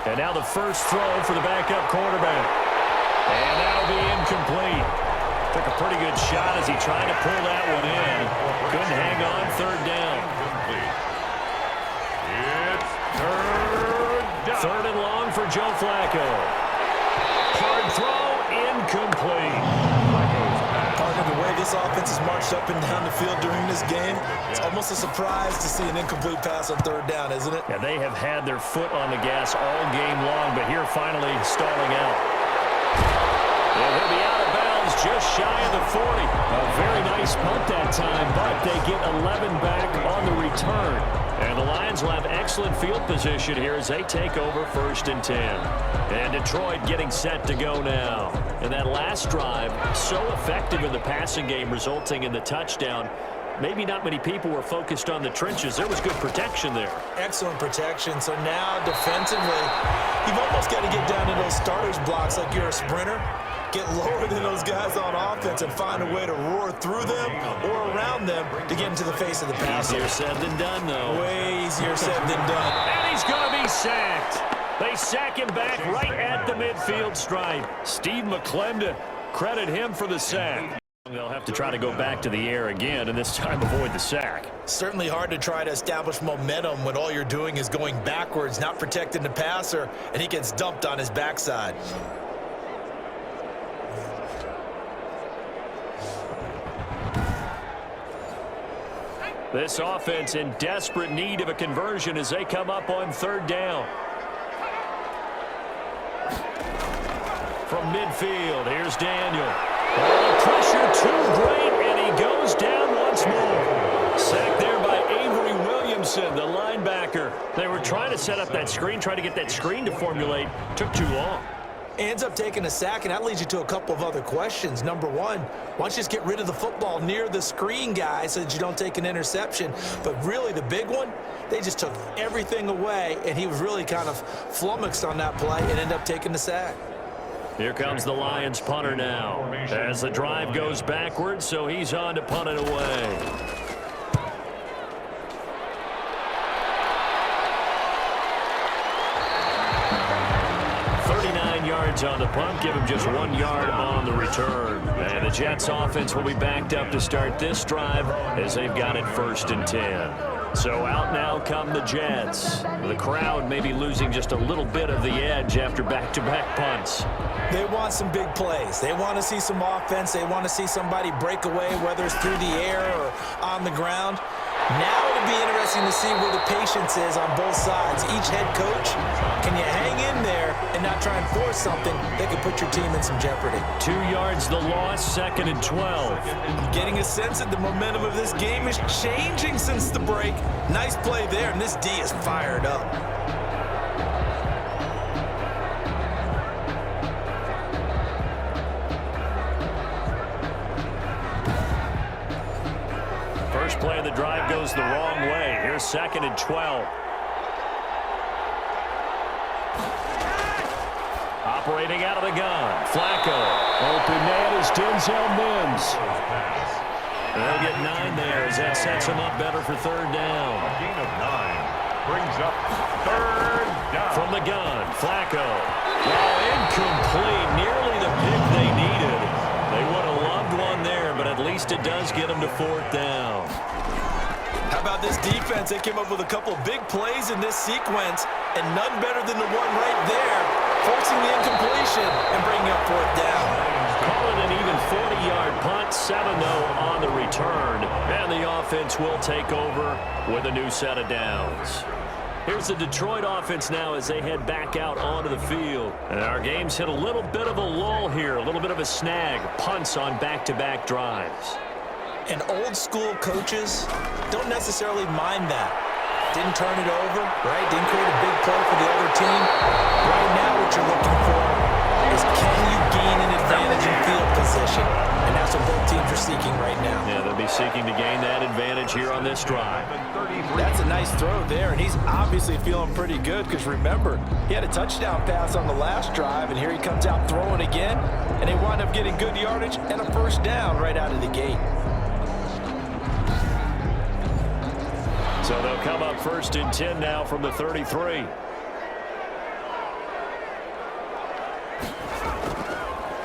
And now the first throw for the backup quarterback. And that'll be incomplete. Took a pretty good shot as he tried to pull that one in. Couldn't hang on 3rd down. It's 3rd down. 3rd and long for Joe Flacco. Hard throw, incomplete. Partner, the way this offense offense has marched up and down the field during this game, it's almost a surprise to see an incomplete pass on third down, isn't it? Yeah, they have had their foot on the gas all game long, but here finally stalling out. And they'll be out of bounds just shy of the 40. A very nice punt that time, but they get 11 back on the return. And the Lions will have excellent field position here as they take over 1st and 10. And Detroit getting set to go now. And that last drive, so effective in the passing game, resulting in the touchdown. Maybe not many people were focused on the trenches. There was good protection there. Excellent protection. So now defensively, you've almost got to get down to those starters blocks like you're a sprinter. Get lower than those guys on offense and find a way to roar through them or around them to get into the face of the passer. Easier said than done, though. Way easier said than done. And he's going to be sacked. They sack him back right at the midfield stripe. Steve McClendon, credit him for the sack. They'll have to try to go back to the air again and this time avoid the sack. Certainly hard to try to establish momentum when all you're doing is going backwards, not protecting the passer, and he gets dumped on his backside. This offense in desperate need of a conversion as they come up on 3rd down. From midfield, here's Daniel. Oh, pressure too great, and he goes down once more. Sacked there by Avery Williamson, the linebacker. They were trying to set up that screen, try to get that screen to formulate. Took too long. Ends up taking a sack, and that leads you to a couple of other questions. Number one, why don't you just get rid of the football near the screen guy so that you don't take an interception? But really the big one, they just took everything away, and he was really kind of flummoxed on that play and ended up taking the sack. Here comes the Lions punter now as the drive goes backwards, so he's on to punt it away. Yards on the punt, give him just 1 yard on the return. And the Jets offense will be backed up to start this drive as they've got it 1st and 10. So out now come the Jets. The crowd may be losing just a little bit of the edge after back-to-back punts. They want some big plays. They want to see some offense. They want to see somebody break away, whether it's through the air or on the ground. Now it'll be interesting to see where the patience is on both sides. Each head coach, can you hang in there and not try and force something that could put your team in some jeopardy? 2 yards the loss, 2nd and 12. I'm getting a sense that the momentum of this game is changing since the break. Nice play there, and this D is fired up. First play of the drive goes the wrong way. Here's 2nd and 12. Operating out of the gun. Flacco. Open man is Denzel Mims. They'll get 9 there as that sets him up better for 3rd down. A gain of 9 brings up 3rd down. From the gun, Flacco. Oh, incomplete. Nearly the pick they needed. They would have loved one there, but at least it does get them to 4th down. How about this defense? They came up with a couple of big plays in this sequence, and none better than the one right there, forcing the incompletion and bringing up 4th down. Call it an even 40-yard punt, 7-0 on the return, and the offense will take over with a new set of downs. Here's the Detroit offense now as they head back out onto the field. And our game's hit a little bit of a lull here, a little bit of a snag. Punts on back-to-back drives. And old-school coaches don't necessarily mind that. Didn't turn it over, right? Didn't create a big play for the other team. Right now what you're looking for is can you gain an advantage in field position? And that's what both teams are seeking right now. Yeah, they'll be seeking to gain that advantage here on this drive. That's a nice throw there, and he's obviously feeling pretty good because remember, he had a touchdown pass on the last drive, and here he comes out throwing again, and they wind up getting good yardage and a 1st down right out of the gate. So they'll come up 1st and 10 now from the 33.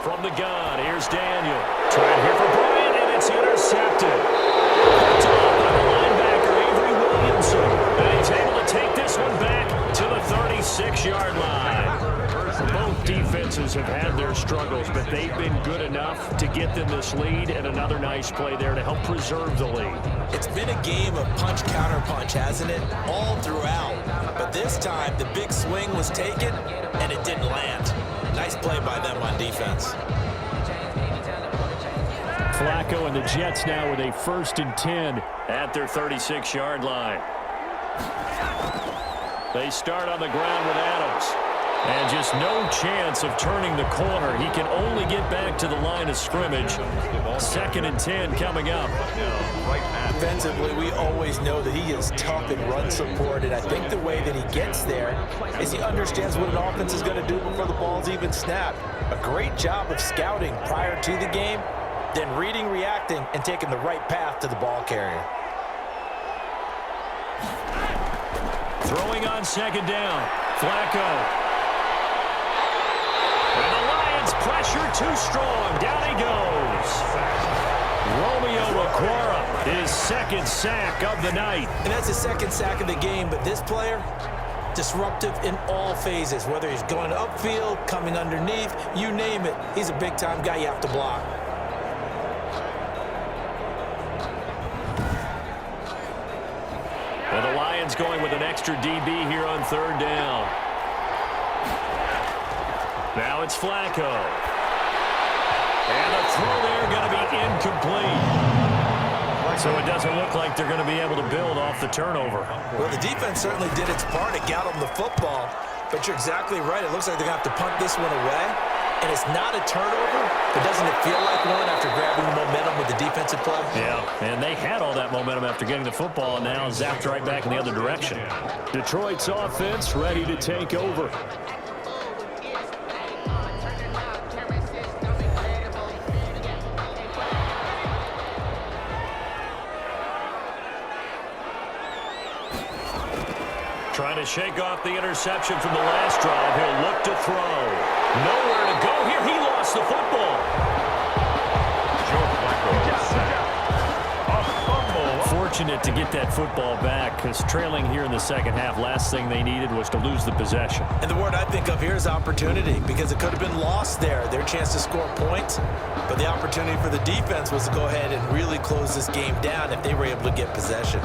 From the gun, here's Daniel. Trying here for Bryant, and it's intercepted. Picked off by the linebacker, Avery Williamson. And he's able to take this one back to the 36-yard line. Both defenses have had their struggles, but they've been good enough to get them this lead, and another nice play there to help preserve the lead. It's been a game of punch-counter-punch, hasn't it? All throughout. But this time, the big swing was taken, and it didn't land. Nice play by them on defense. Flacco and the Jets now with a 1st and 10 at their 36-yard line. They start on the ground with Adams. And just no chance of turning the corner. He can only get back to the line of scrimmage. 2nd and 10 coming up. Defensively, we always know that he is tough in run support, and I think the way that he gets there is he understands what an offense is going to do before the ball's even snapped. A great job of scouting prior to the game, then reading, reacting, and taking the right path to the ball carrier. Throwing on 2nd down. Flacco. And the Lions pressure too strong. Down he goes. Romeo Okwara, his 2nd sack of the night. And that's his 2nd sack of the game, but this player, disruptive in all phases, whether he's going upfield, coming underneath, you name it. He's a big-time guy you have to block. Well, the Lions going with an extra DB here on 3rd down. Now it's Flacco. And the throw there going to be incomplete. So it doesn't look like they're going to be able to build off the turnover. Well, the defense certainly did its part. It got them the football. But you're exactly right. It looks like they're going to have to punt this one away. And it's not a turnover, but doesn't it feel like one after grabbing the momentum with the defensive play? Yeah, and they had all that momentum after getting the football, and now zapped right back in the other direction. Detroit's offense ready to take over. Trying to shake off the interception from the last drive. He'll look to throw. Nowhere to go here. He lost the football. Joe Flacco sacked. A fumble. Fortunate to get that football back, because trailing here in the 2nd half, last thing they needed was to lose the possession. And the word I think of here is opportunity, because it could have been lost there, their chance to score points. But the opportunity for the defense was to go ahead and really close this game down if they were able to get possession.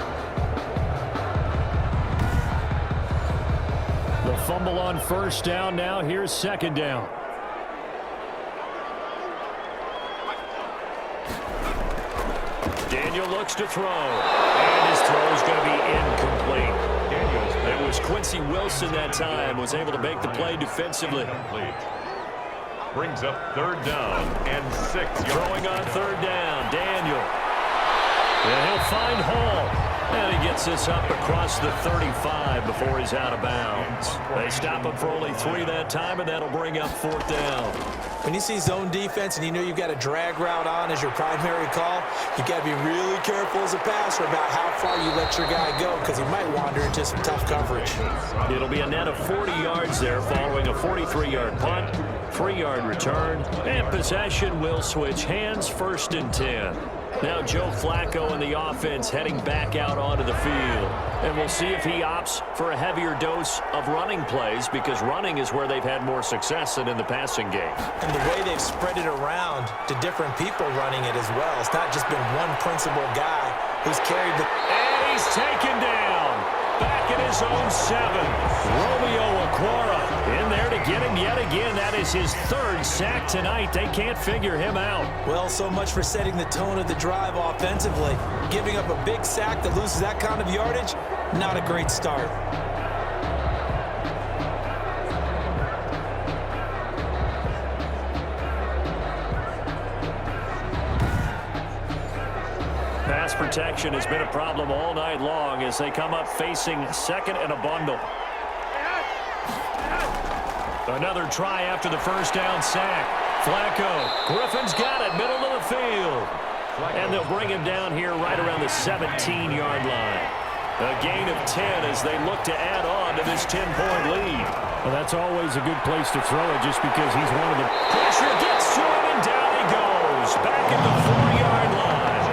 The fumble on 1st down. Now here's 2nd down. Daniel looks to throw. And his throw is going to be incomplete. It was Quincy Wilson that time. Was able to make the play defensively. Brings up 3rd down and 6. Throwing on 3rd down. Daniel. And he'll find Hall. And he gets this up across the 35 before he's out of bounds. They stop him for only 3 that time, and that'll bring up 4th down. When you see zone defense and you know you've got a drag route on as your primary call, you've got to be really careful as a passer about how far you let your guy go, because he might wander into some tough coverage. It'll be a net of 40 yards there following a 43-yard punt, 3-yard return, and possession will switch hands. 1st and 10. Now Joe Flacco and the offense heading back out onto the field. And we'll see if he opts for a heavier dose of running plays, because running is where they've had more success than in the passing game. And the way they've spread it around to different people running it as well. It's not just been one principal guy who's carried the... And he's taken down. Back in his own 7. Romeo Okwara in there to get him yet again. That is his 3rd sack tonight. They can't figure him out. Well, so much for setting the tone of the drive offensively. Giving up a big sack that loses that kind of yardage, not a great start. Pass protection has been a problem all night long as they come up facing 2nd and a bundle. Another try after the 1st down sack. Flacco. Griffin's got it, middle of the field. And they'll bring him down here right around the 17-yard line. A gain of 10 as they look to add on to this 10-point lead. Well, that's always a good place to throw it, just because he's one of the... Pressure gets to him, and down he goes. Back at the 4-yard line.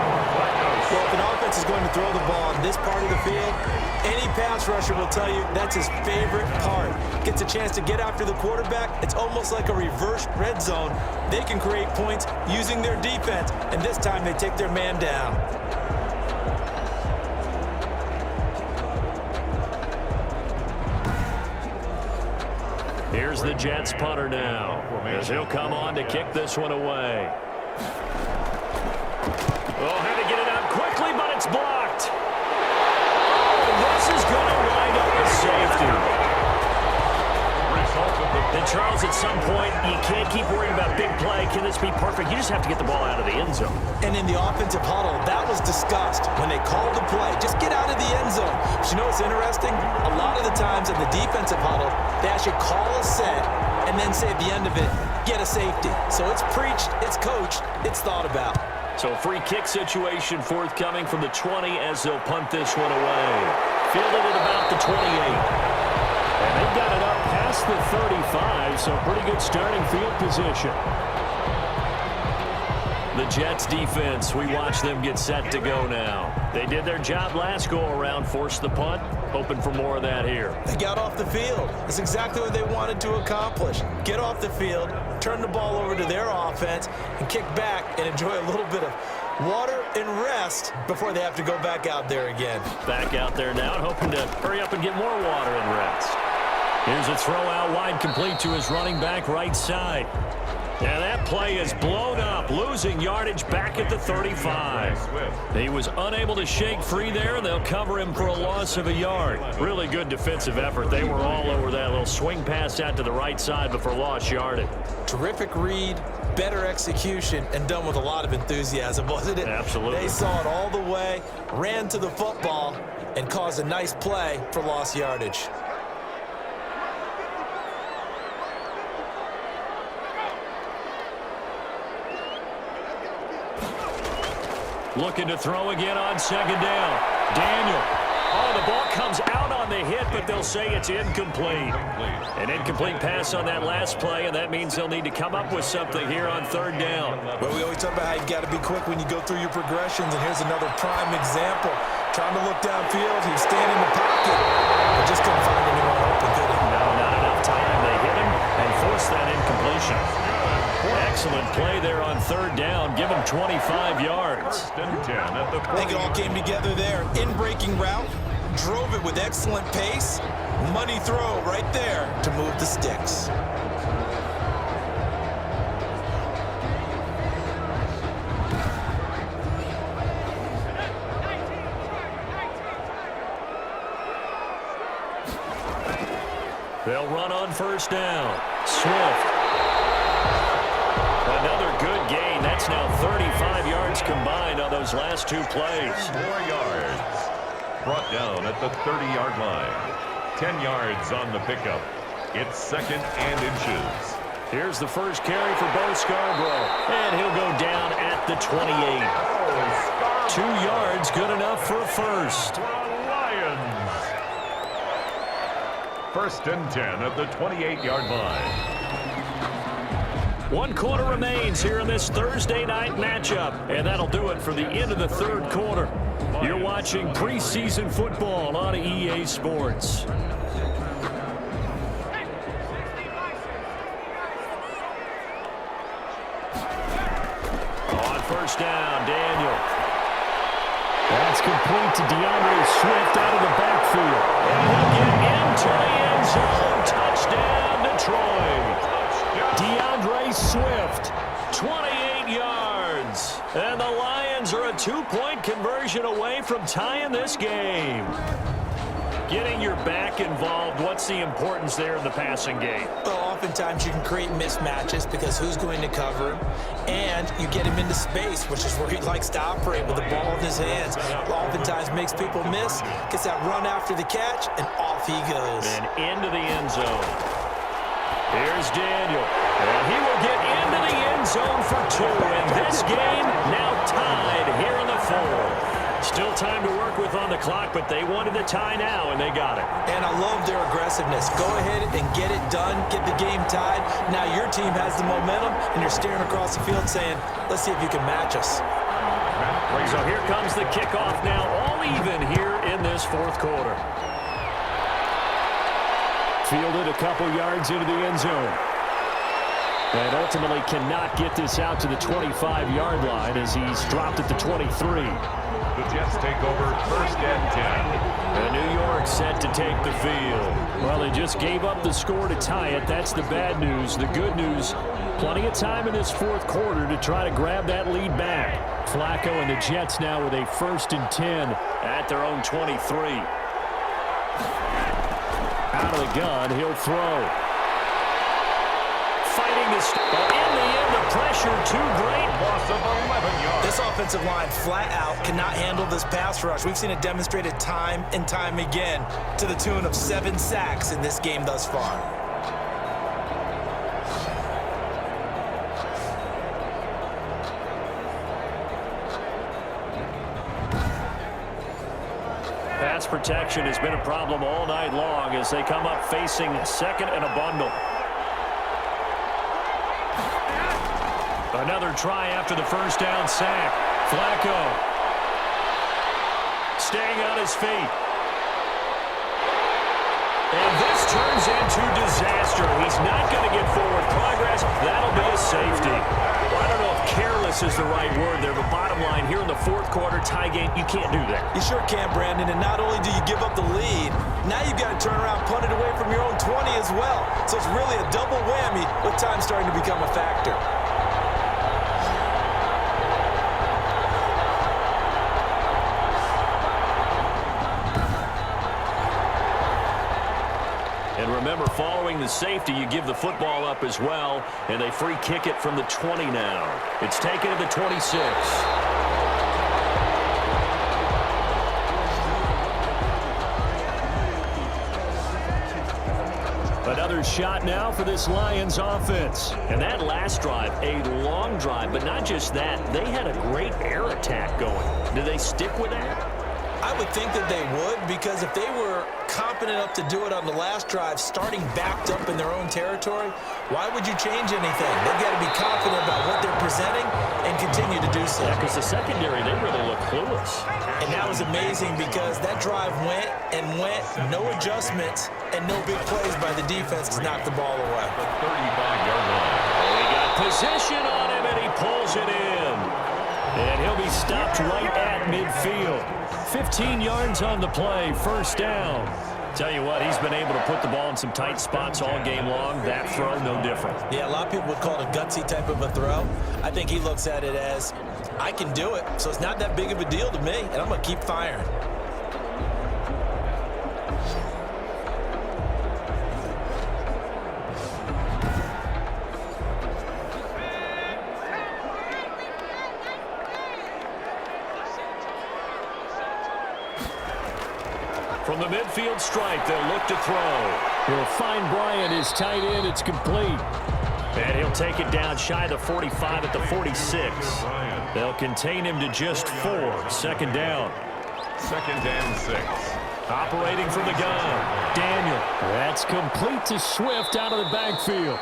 Well, if an offense is going to throw the ball on this part of the field, any pass rusher will tell you that's his favorite part. Gets a chance to get after the quarterback. It's almost like a reverse red zone. They can create points using their defense, and this time they take their man down. Here's the Jets punter now, as he'll come on to kick this one away. Oh, had to get it out quickly, but it's blocked. Oh, this is going to wind up with safety. And Charles, at some point, you can't keep worrying about big play. Can this be perfect? You just have to get the ball out of the end zone. And in the offensive huddle, that was discussed when they called the play. Just get out of the end zone. But you know what's interesting? A lot of the times in the defensive huddle, they actually call a set and then say at the end of it, get a safety. So it's preached, it's coached, it's thought about. So a free kick situation forthcoming from the 20 as they'll punt this one away. Fielded at about the 28. And they've got it up past the 35, so pretty good starting field position. The Jets defense, we watch them get set to go now. They did their job last go-around, forced the punt, hoping for more of that here. They got off the field. That's exactly what they wanted to accomplish. Get off the field, turn the ball over to their offense, and kick back and enjoy a little bit of water and rest before they have to go back out there again. Back out there now and hoping to hurry up and get more water and rest. Here's a throw out wide, complete to his running back right side. And that play is blown up, losing yardage back at the 35. He was unable to shake free there, and they'll cover him for a loss of a yard. Really good defensive effort. They were all over that little swing pass out to the right side before lost yardage. Terrific read, better execution, and done with a lot of enthusiasm, wasn't it? Absolutely. They saw it all the way, ran to the football, and caused a nice play for lost yardage. Looking to throw again on second down. Daniel. Oh, the ball comes out on the hit, but they'll say it's incomplete. An incomplete pass on that last play, and that means they'll need to come up with something here on third down. Well, we always talk about how you got to be quick when you go through your progressions, and here's another prime example. Trying to look downfield, he was standing in the pocket, but just couldn't find anyone open, did he? No, not enough time. They hit him and forced that incompletion. Excellent play there on third down. Give him 25 yards. I think it all came together there. In-breaking route, drove it with excellent pace. Money throw right there to move the sticks. They'll run on first down. Swift. Another good gain. That's now 35 yards combined on those last two plays. 4 yards. Brought down at the 30-yard line. 10 yards on the pickup. It's second and inches. Here's the first carry for Bo Scarborough. And he'll go down at the 28. 2 yards, good enough for a first. Lions. First and 10 at the 28-yard line. 1 quarter remains here in this Thursday night matchup, and that'll do it for the end of the third quarter. You're watching preseason football on EA Sports. On first down, Daniel. That's complete to DeAndre Swift out of the backfield. And he'll get into the end zone. Touchdown, Detroit. DeAndre Swift, 28 yards. And the Lions are a 2-point conversion away from tying this game. Getting your back involved, what's the importance there in the passing game? Well, oftentimes you can create mismatches because who's going to cover him, and you get him into space, which is where he likes to operate with the ball in his hands. Oftentimes makes people miss, gets that run after the catch, and off he goes. And into the end zone. Here's Daniel, and he will get into the end zone for 2. And this game now tied here in the fourth. Still time to work with on the clock, but they wanted the tie now, and they got it. And I love their aggressiveness. Go ahead and get it done, get the game tied. Now your team has the momentum, and you're staring across the field saying, let's see if you can match us. So here comes the kickoff now, all even here in this fourth quarter. Fielded a couple yards into the end zone. And ultimately cannot get this out to the 25-yard line as he's dropped at the 23. The Jets take over 1st and 10. And New York set to take the field. Well, they just gave up the score to tie it. That's the bad news. The good news, plenty of time in this fourth quarter to try to grab that lead back. Flacco and the Jets now with a 1st and 10 at their own 23. Out of the gun, he'll throw. Fighting this, but in the end, the pressure too great. Loss of 11 yards. This offensive line flat out cannot handle this pass rush. We've seen it demonstrated time and time again to the tune of 7 sacks in this game thus far. Pass protection has been a problem all night long as they come up facing 2nd and a bundle. Another try after the 1st down sack. Flacco staying on his feet. And this turns into disaster. He's not going to get forward progress. That'll be a safety. Well, I don't know if careless is the right word there, but bottom line, here in the fourth quarter tie game, you can't do that. You sure can, Brandon, and not only do you give up the lead, now you've got to turn around, punt it away from your own 20 as well. So it's really a double whammy with time starting to become a factor. And remember, following the safety, you give the football up as well, and they free kick it from the 20 now. It's taken to the 26. Another shot now for this Lions offense. And that last drive, a long drive, but not just that. They had a great air attack going. Do they stick with that? I would think that they would, because if they were confident enough to do it on the last drive, starting backed up in their own territory, why would you change anything? They've got to be confident about what they're presenting and continue to do so. Yeah, because the secondary, they really look clueless. And that was amazing because that drive went and went, no adjustments, and no big plays by the defense to knock the ball away. The 35-yard line. He got position on him, and he pulls it in. And he'll be stopped right at midfield. 15 yards on the play, 1st down. Tell you what, he's been able to put the ball in some tight spots all game long. That throw, no different. Yeah, a lot of people would call it a gutsy type of a throw. I think he looks at it as, I can do it, so it's not that big of a deal to me, and I'm going to keep firing. From the midfield stripe, they'll look to throw. He'll find Bryant, his tight end. It's complete. And he'll take it down shy of the 45 at the 46. They'll contain him to just 4. 2nd down. 2nd and 6. Operating from the gun. Daniel. That's complete to Swift out of the backfield.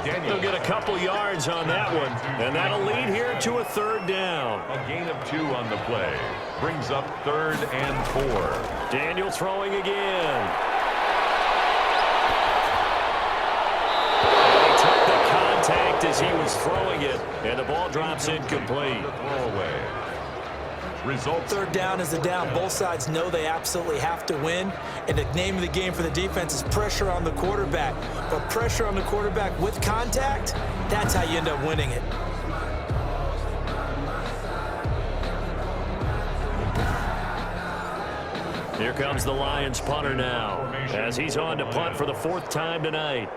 He'll get a couple yards on that one, and that'll lead here to a 3rd down. A gain of 2 on the play. Brings up 3rd and 4. Daniel throwing again. He took the contact as he was throwing it, and the ball drops incomplete. The throwaway. Results. 3rd down is the down. Both sides know they absolutely have to win. And the name of the game for the defense is pressure on the quarterback. But pressure on the quarterback with contact, that's how you end up winning it. Here comes the Lions punter now, as he's on to punt for the 4th time tonight.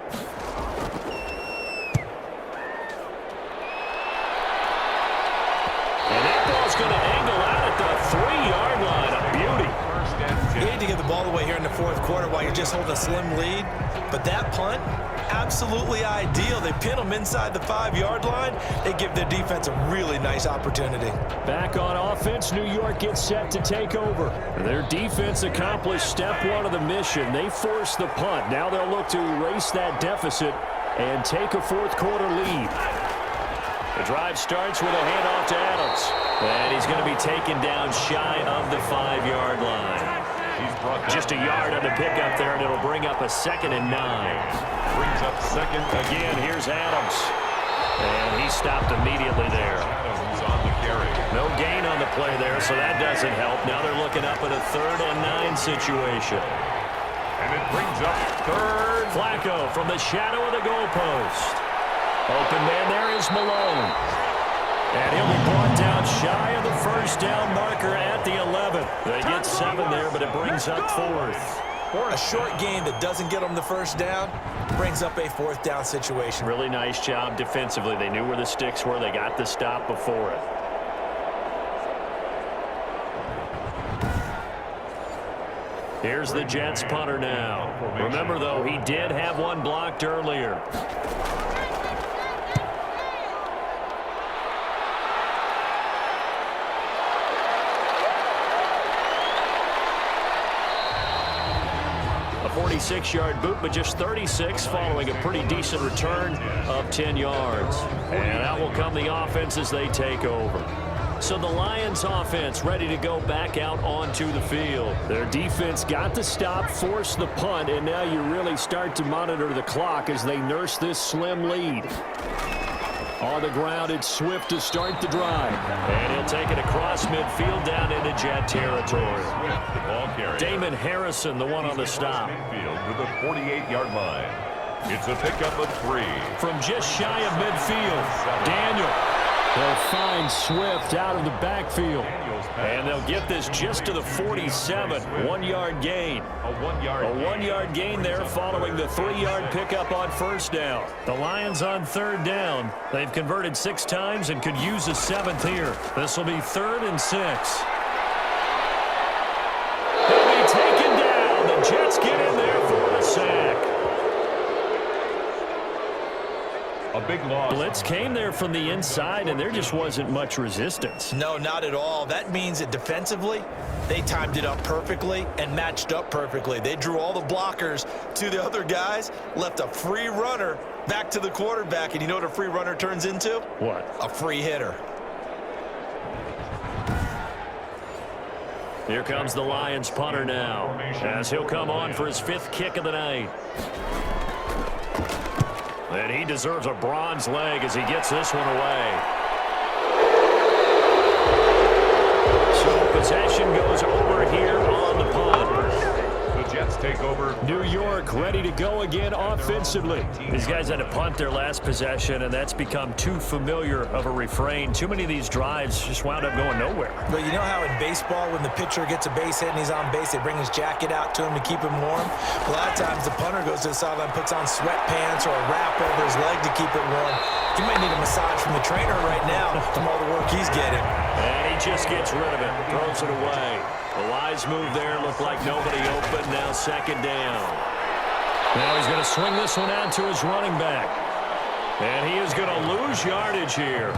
And that ball's going to angle out at the 3-yard line. A beauty. You need to get the ball away here in the 4th quarter while you're just holding a slim lead. But that punt, absolutely ideal. They pin them inside the 5-yard line. They give their defense a really nice opportunity. Back on offense, New York gets set to take over. Their defense accomplished step 1 of the mission. They forced the punt. Now they'll look to erase that deficit and take a 4th quarter lead. The drive starts with a handoff to Adams. And he's going to be taken down shy of the 5-yard line. Just a yard on the pickup there, and it'll bring up a 2nd and 9. Brings up second. Again, here's Adams. And he stopped immediately there. Adams on the carry. No gain on the play there, so that doesn't help. Now they're looking up at a 3rd and 9 situation. And it brings up third. Flacco from the shadow of the goalpost. Open man there is Malone. And he'll be brought down shy of the first down marker at the 11. They get 7 there, but it brings up 4th. A short gain that doesn't get them the first down brings up a 4th down situation. Really nice job defensively. They knew where the sticks were. They got the stop before it. Here's the Jets punter now. Remember, though, he did have one blocked earlier. A 46-yard boot, but just 36 following a pretty decent return of 10 yards. And out will come the offense as they take over. So the Lions offense ready to go back out onto the field. Their defense got the stop, forced the punt, and now you really start to monitor the clock as they nurse this slim lead. On the ground, it's Swift to start the drive. And he'll take it across midfield down into Jet territory. Swift, the ball carrier. Damon Harrison, the one on the stop. Midfield to the 48-yard line. It's a pickup of 3. From just shy of midfield, Daniel. They'll find Swift out of the backfield. And they'll get this just to the 47. 1-yard gain. A 1-yard gain there following the 3-yard pickup on first down. The Lions on 3rd down. They've converted 6 times and could use a 7th here. This will be 3rd and 6. He'll be taken down. The Jets get in there for the sack. A big loss. Blitz came there from the inside, and there just wasn't much resistance. No, not at all. That means that defensively, they timed it up perfectly and matched up perfectly. They drew all the blockers to the other guys, left a free runner back to the quarterback, and you know what a free runner turns into? What? A free hitter. Here comes the Lions punter now, as he'll come on for his 5th kick of the night. And he deserves a bronze leg as he gets this one away. So possession goes over here on the punt. The Jets take over. New York ready to go again offensively. These guys had to punt their last possession, and that's become too familiar of a refrain. Too many of these drives just wound up going nowhere. But you know how in baseball, when the pitcher gets a base hit and he's on base, they bring his jacket out to him to keep him warm? A lot of times the punter goes to the sideline, puts on sweatpants or a wrap over his leg to keep it warm. He might need a massage from the trainer right now from all the work he's getting. And he just gets rid of it, throws it away. A wise move there, looked like nobody open, now 2nd down. Now he's going to swing this one out to his running back. And he is going to lose yardage here.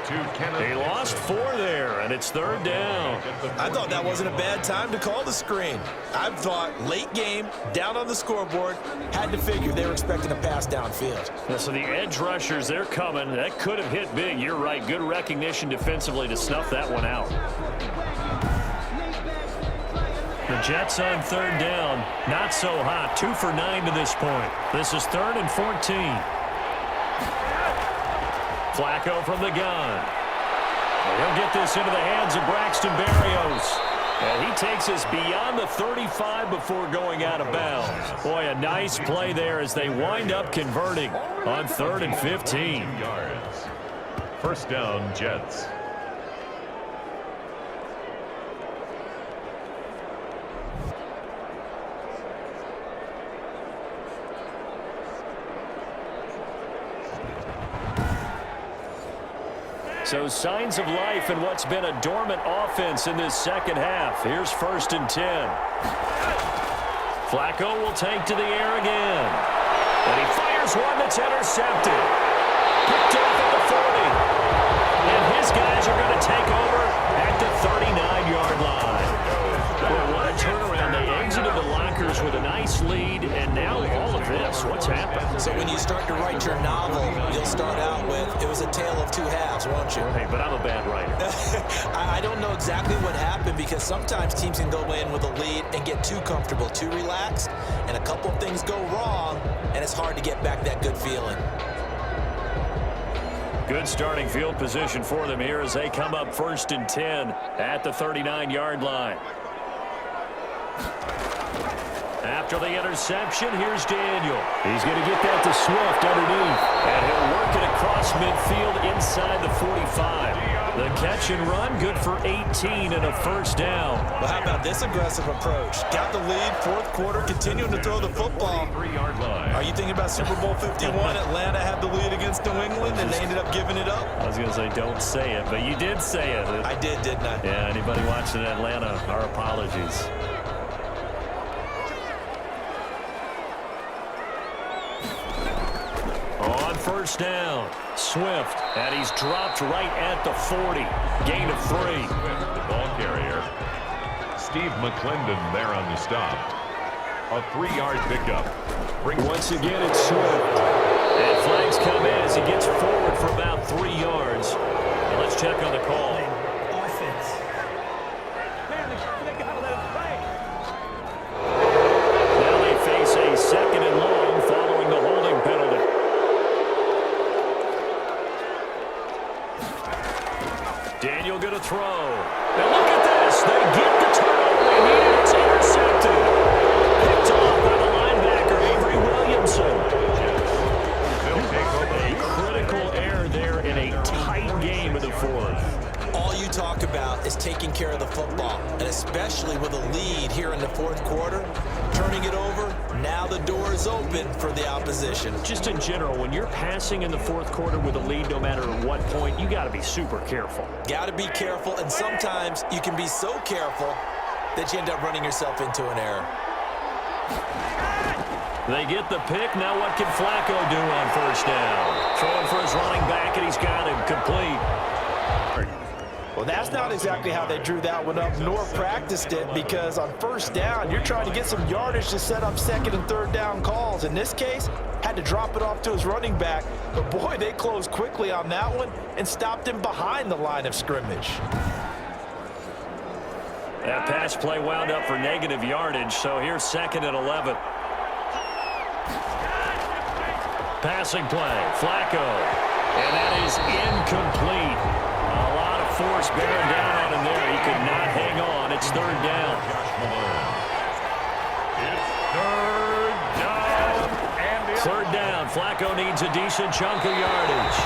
He lost 4 there, and it's 3rd down. I thought that wasn't a bad time to call the screen. I thought late game, down on the scoreboard, had to figure they were expecting a pass downfield. Yeah, so the edge rushers, they're coming. That could have hit big. You're right. Good recognition defensively to snuff that one out. The Jets on 3rd down. Not so hot. 2 for 9 to this point. This is 3rd and 14. Flacco from the gun. He'll get this into the hands of Braxton Berrios. And he takes us beyond the 35 before going out of bounds. Boy, a nice play there as they wind up converting on 3rd and 15. Yards. First down, Jets. So signs of life in what's been a dormant offense in this second half. Here's 1st and 10. Flacco will take to the air again. And he fires one that's intercepted. Picked off at the 40. And his guys are going to take over at the 39-yard line. Well, what a turnaround. They exited the lockers with a nice lead, and now all of this. What's happened? So when you start to write your novel, you'll start out with, it was a tale of 2 halves. I don't know exactly what happened because sometimes teams can go in with a lead and get too comfortable, too relaxed, and a couple of things go wrong, and it's hard to get back that good feeling. Good starting field position for them here as they come up 1st and 10 at the 39-yard line. After the interception, here's Daniel. He's going to get that to Swift underneath, and he'll work it across midfield inside the 45. The catch and run, good for 18 and a first down. Well, how about this aggressive approach? Got the lead, 4th quarter, continuing to throw the football. Are you thinking about Super Bowl 51? Atlanta had the lead against New England, and they ended up giving it up? I was going to say, don't say it, but you did say it. I did, didn't I? Yeah, anybody watching Atlanta, our apologies. On 1st down, Swift, and he's dropped right at the 40. Gain of 3. The ball carrier. Steve McClendon there on the stop. A 3-yard pickup. Once again, it's Swift. And flags come in as he gets forward for about 3 yards. And let's check on the call. Offense. Now they face a 2nd and long following the holding penalty. Daniel going to throw. And look at this. They get the turnover they need. It's intercepted. Picked off by the linebacker, Avery Williamson. A critical error there in a tight game of the 4th. All you talk about is taking care of the football, and especially with a lead here in the 4th quarter, turning it over, now the door is open for the opposition. Just in general, when you're passing in the 4th quarter with a lead, no matter at what point, you got to be super careful. Got to be careful, and sometimes you can be so careful that you end up running yourself into an error. They get the pick. Now what can Flacco do on 1st down? Throwing for his running back, and he's got him complete. Well, that's not exactly how they drew that one up, nor practiced it, because on 1st down, you're trying to get some yardage to set up 2nd and 3rd down calls. In this case, had to drop it off to his running back, but boy, they closed quickly on that one and stopped him behind the line of scrimmage. That pass play wound up for negative yardage, so here's 2nd and 11. Passing play, Flacco, and that is incomplete. A lot of force bearing down on him there. He could not hang on. It's 3rd down. It's 3rd down. 3rd down. Flacco needs a decent chunk of yardage.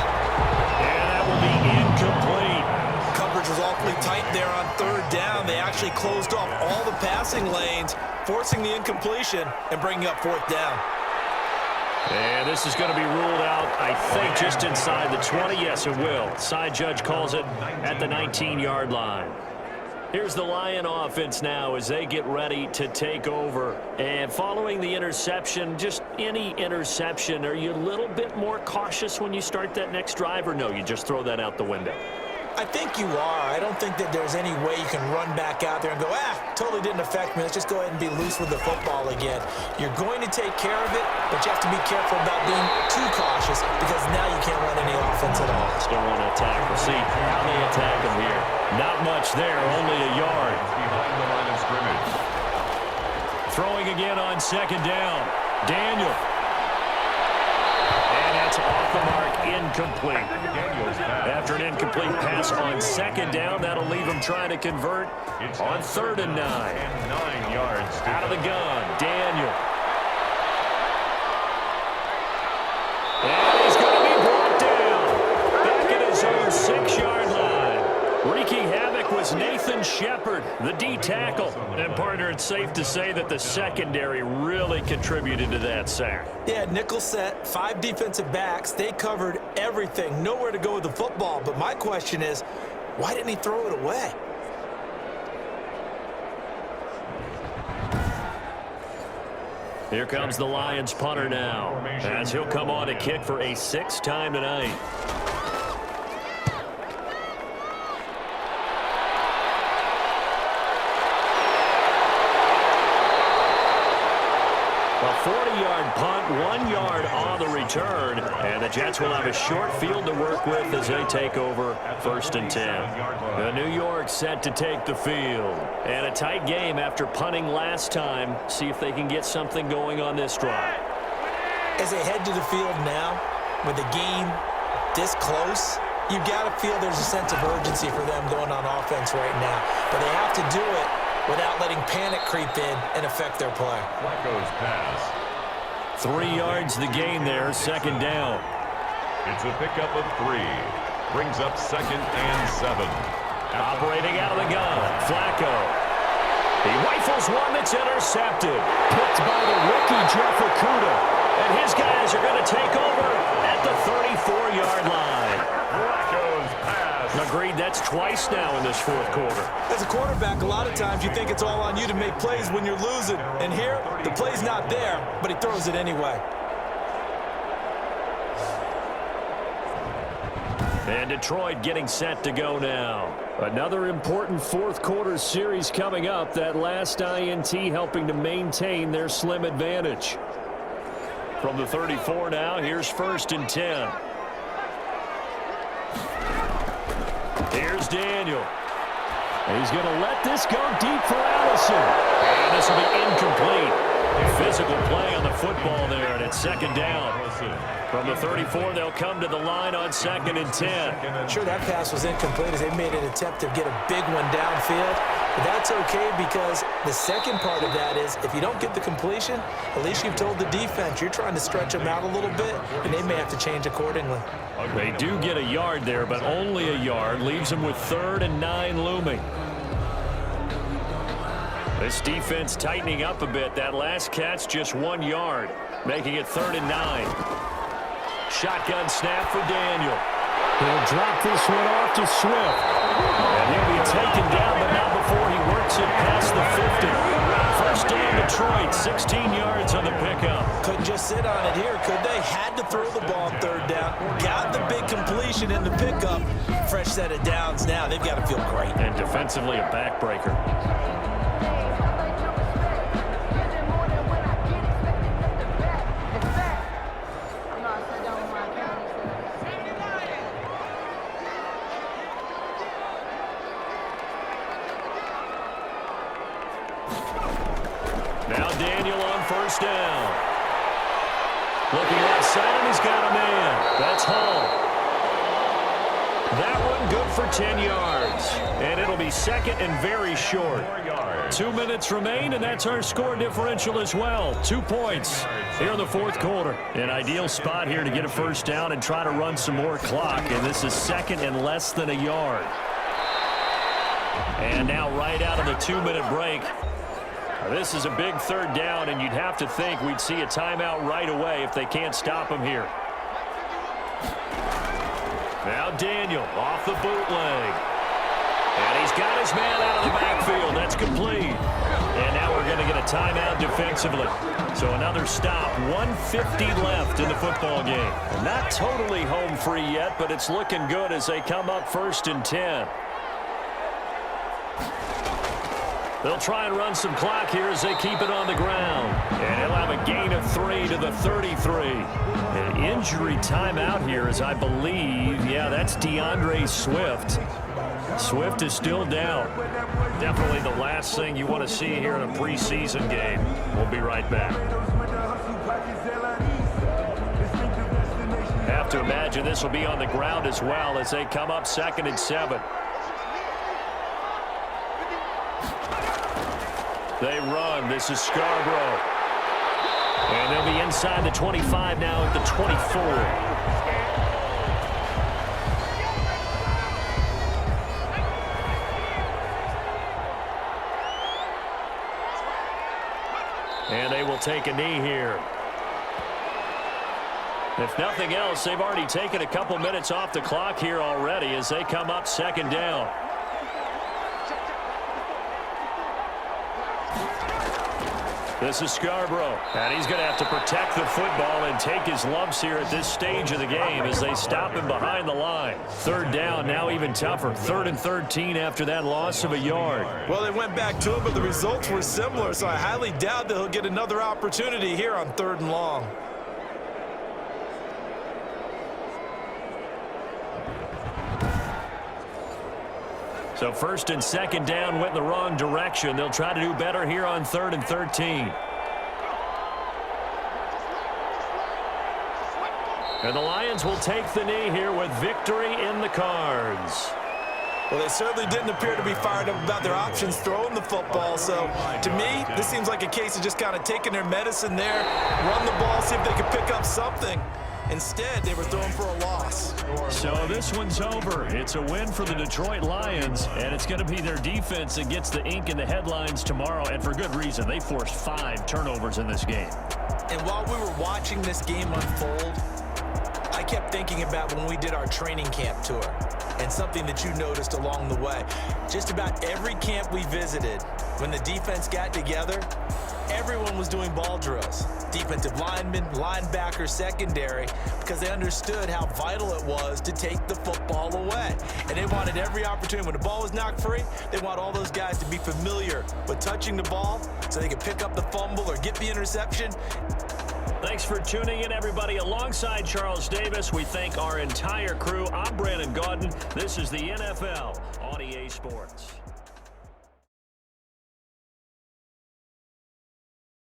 And that will be incomplete. Coverage was awfully tight there on 3rd down. They actually closed off all the passing lanes, forcing the incompletion and bringing up 4th down. And this is going to be ruled out, I think, just inside the 20. Yes, it will. Side judge calls it at the 19-yard line. Here's the Lion offense now as they get ready to take over. And following the interception, just any interception, are you a little bit more cautious when you start that next drive, or no, you just throw that out the window? I think you are. I don't think that there's any way you can run back out there and go, totally didn't affect me. Let's just go ahead and be loose with the football again. You're going to take care of it, but you have to be careful about being too cautious because now you can't run any offense at all. Still want to attack. We'll see how they attack him here. Not much there, only a yard. Behind the line of scrimmage. Throwing again on 2nd down. Daniel. And that's off the mark, incomplete. After an incomplete pass on 2nd down, that'll leave him trying to convert on 3rd and 9. 9 yards. Out of the gun, Daniel. And he's going to be brought down. Back at his own 6-yard line. Wreaking havoc was Nathan Shepard, the D tackle. And, partner, it's safe to say that the secondary really contributed to that sack. Yeah, nickel set, 5 defensive backs. They covered everything. Nowhere to go with the football. But my question is, why didn't he throw it away? Here comes the Lions punter now, as he'll come on to kick for a 6th time tonight. Well, 40-yard punt, 1 yard on the return. And the Jets will have a short field to work with as they take over 1st and 10. The New York set to take the field. And a tight game after punting last time. See if they can get something going on this drive. As they head to the field now, with the game this close, you've got to feel there's a sense of urgency for them going on offense right now. But they have to do it without letting panic creep in and affect their play. Flacco's pass. 3 yards the gain there, 2nd down. It's a pickup of 3. Brings up 2nd and 7. Operating out of the gun, Flacco. He rifles one that's intercepted. Picked by the rookie, WK2. And his guys are going to take over at the 34-yard line. Flacco's pass. Agreed, that's twice now in this 4th quarter. As a quarterback, a lot of times you think it's all on you to make plays when you're losing. And here, the play's not there, but he throws it anyway. And Detroit getting set to go now. Another important 4th quarter series coming up. That last INT helping to maintain their slim advantage. From the 34 now, here's 1st and 10. Here's Daniel. He's going to let this go deep for Allison. And this will be incomplete. Physical play on the football there, and it's 2nd down. From the 34, they'll come to the line on 2nd and 10. Sure, that pass was incomplete as they made an attempt to get a big one downfield. But that's okay because the second part of that is if you don't get the completion, at least you've told the defense you're trying to stretch them out a little bit, and they may have to change accordingly. They do get a yard there, but only a yard. Leaves them with 3rd and 9 looming. This defense tightening up a bit. That last catch just 1 yard, making it 3rd and 9. Shotgun snap for Daniel. He'll drop this one off to Swift. And he'll be taken down, but not before he works it past the 50. 1st down Detroit, 16 yards on the pickup. Couldn't just sit on it here, could they? Had to throw the ball on 3rd down. Got the big completion in the pickup. Fresh set of downs now. They've got to feel great. And defensively a backbreaker. Now Daniel on 1st down. Looking outside, and he's got a man. That's Hall. That one good for 10 yards. And it'll be 2nd and very short. 2 minutes remain, and that's our score differential as well. 2 points here in the 4th quarter. An ideal spot here to get a 1st down and try to run some more clock. And this is 2nd and less than a yard. And now right out of the 2-minute break. This is a big 3rd down, and you'd have to think we'd see a timeout right away if they can't stop him here. Now Daniel off the bootleg. And he's got his man out of the backfield. That's complete. And now we're going to get a timeout defensively. So another stop. 1:50 left in the football game. Not totally home free yet, but it's looking good as they come up 1st and 10. They'll try and run some clock here as they keep it on the ground. And he'll have a gain of 3 to the 33. An injury timeout here as I believe, yeah, that's DeAndre Swift. Swift is still down. Definitely the last thing you want to see here in a preseason game. We'll be right back. Have to imagine this will be on the ground as well as they come up 2nd and 7. They run. This is Scarborough. And they'll be inside the 25 now at the 24. And they will take a knee here. If nothing else, they've already taken a couple minutes off the clock here already as they come up 2nd down. This is Scarborough, and he's going to have to protect the football and take his lumps here at this stage of the game as they stop him behind the line. Third down, now even tougher. 3rd and 13 after that loss of a yard. Well, they went back to it, but the results were similar, so I highly doubt that he'll get another opportunity here on 3rd and long. So 1st and 2nd down went in the wrong direction. They'll try to do better here on 3rd and 13. And the Lions will take the knee here with victory in the cards. Well, they certainly didn't appear to be fired up about their options throwing the football. So, to me, this seems like a case of just kind of taking their medicine there, run the ball, see if they can pick up something. Instead, they were throwing for a loss. So this one's over. It's a win for the Detroit Lions, and it's going to be their defense that gets the ink in the headlines tomorrow, and for good reason. They forced 5 turnovers in this game. And while we were watching this game unfold, I kept thinking about when we did our training camp tour and something that you noticed along the way. Just about every camp we visited, when the defense got together, everyone was doing ball drills. Defensive linemen, linebackers, secondary, because they understood how vital it was to take the football away. And they wanted every opportunity. When the ball was knocked free, they want all those guys to be familiar with touching the ball so they could pick up the fumble or get the interception. Thanks for tuning in, everybody. Alongside Charles Davis, we thank our entire crew. I'm Brandon Gaudin. This is the NFL on EA Sports.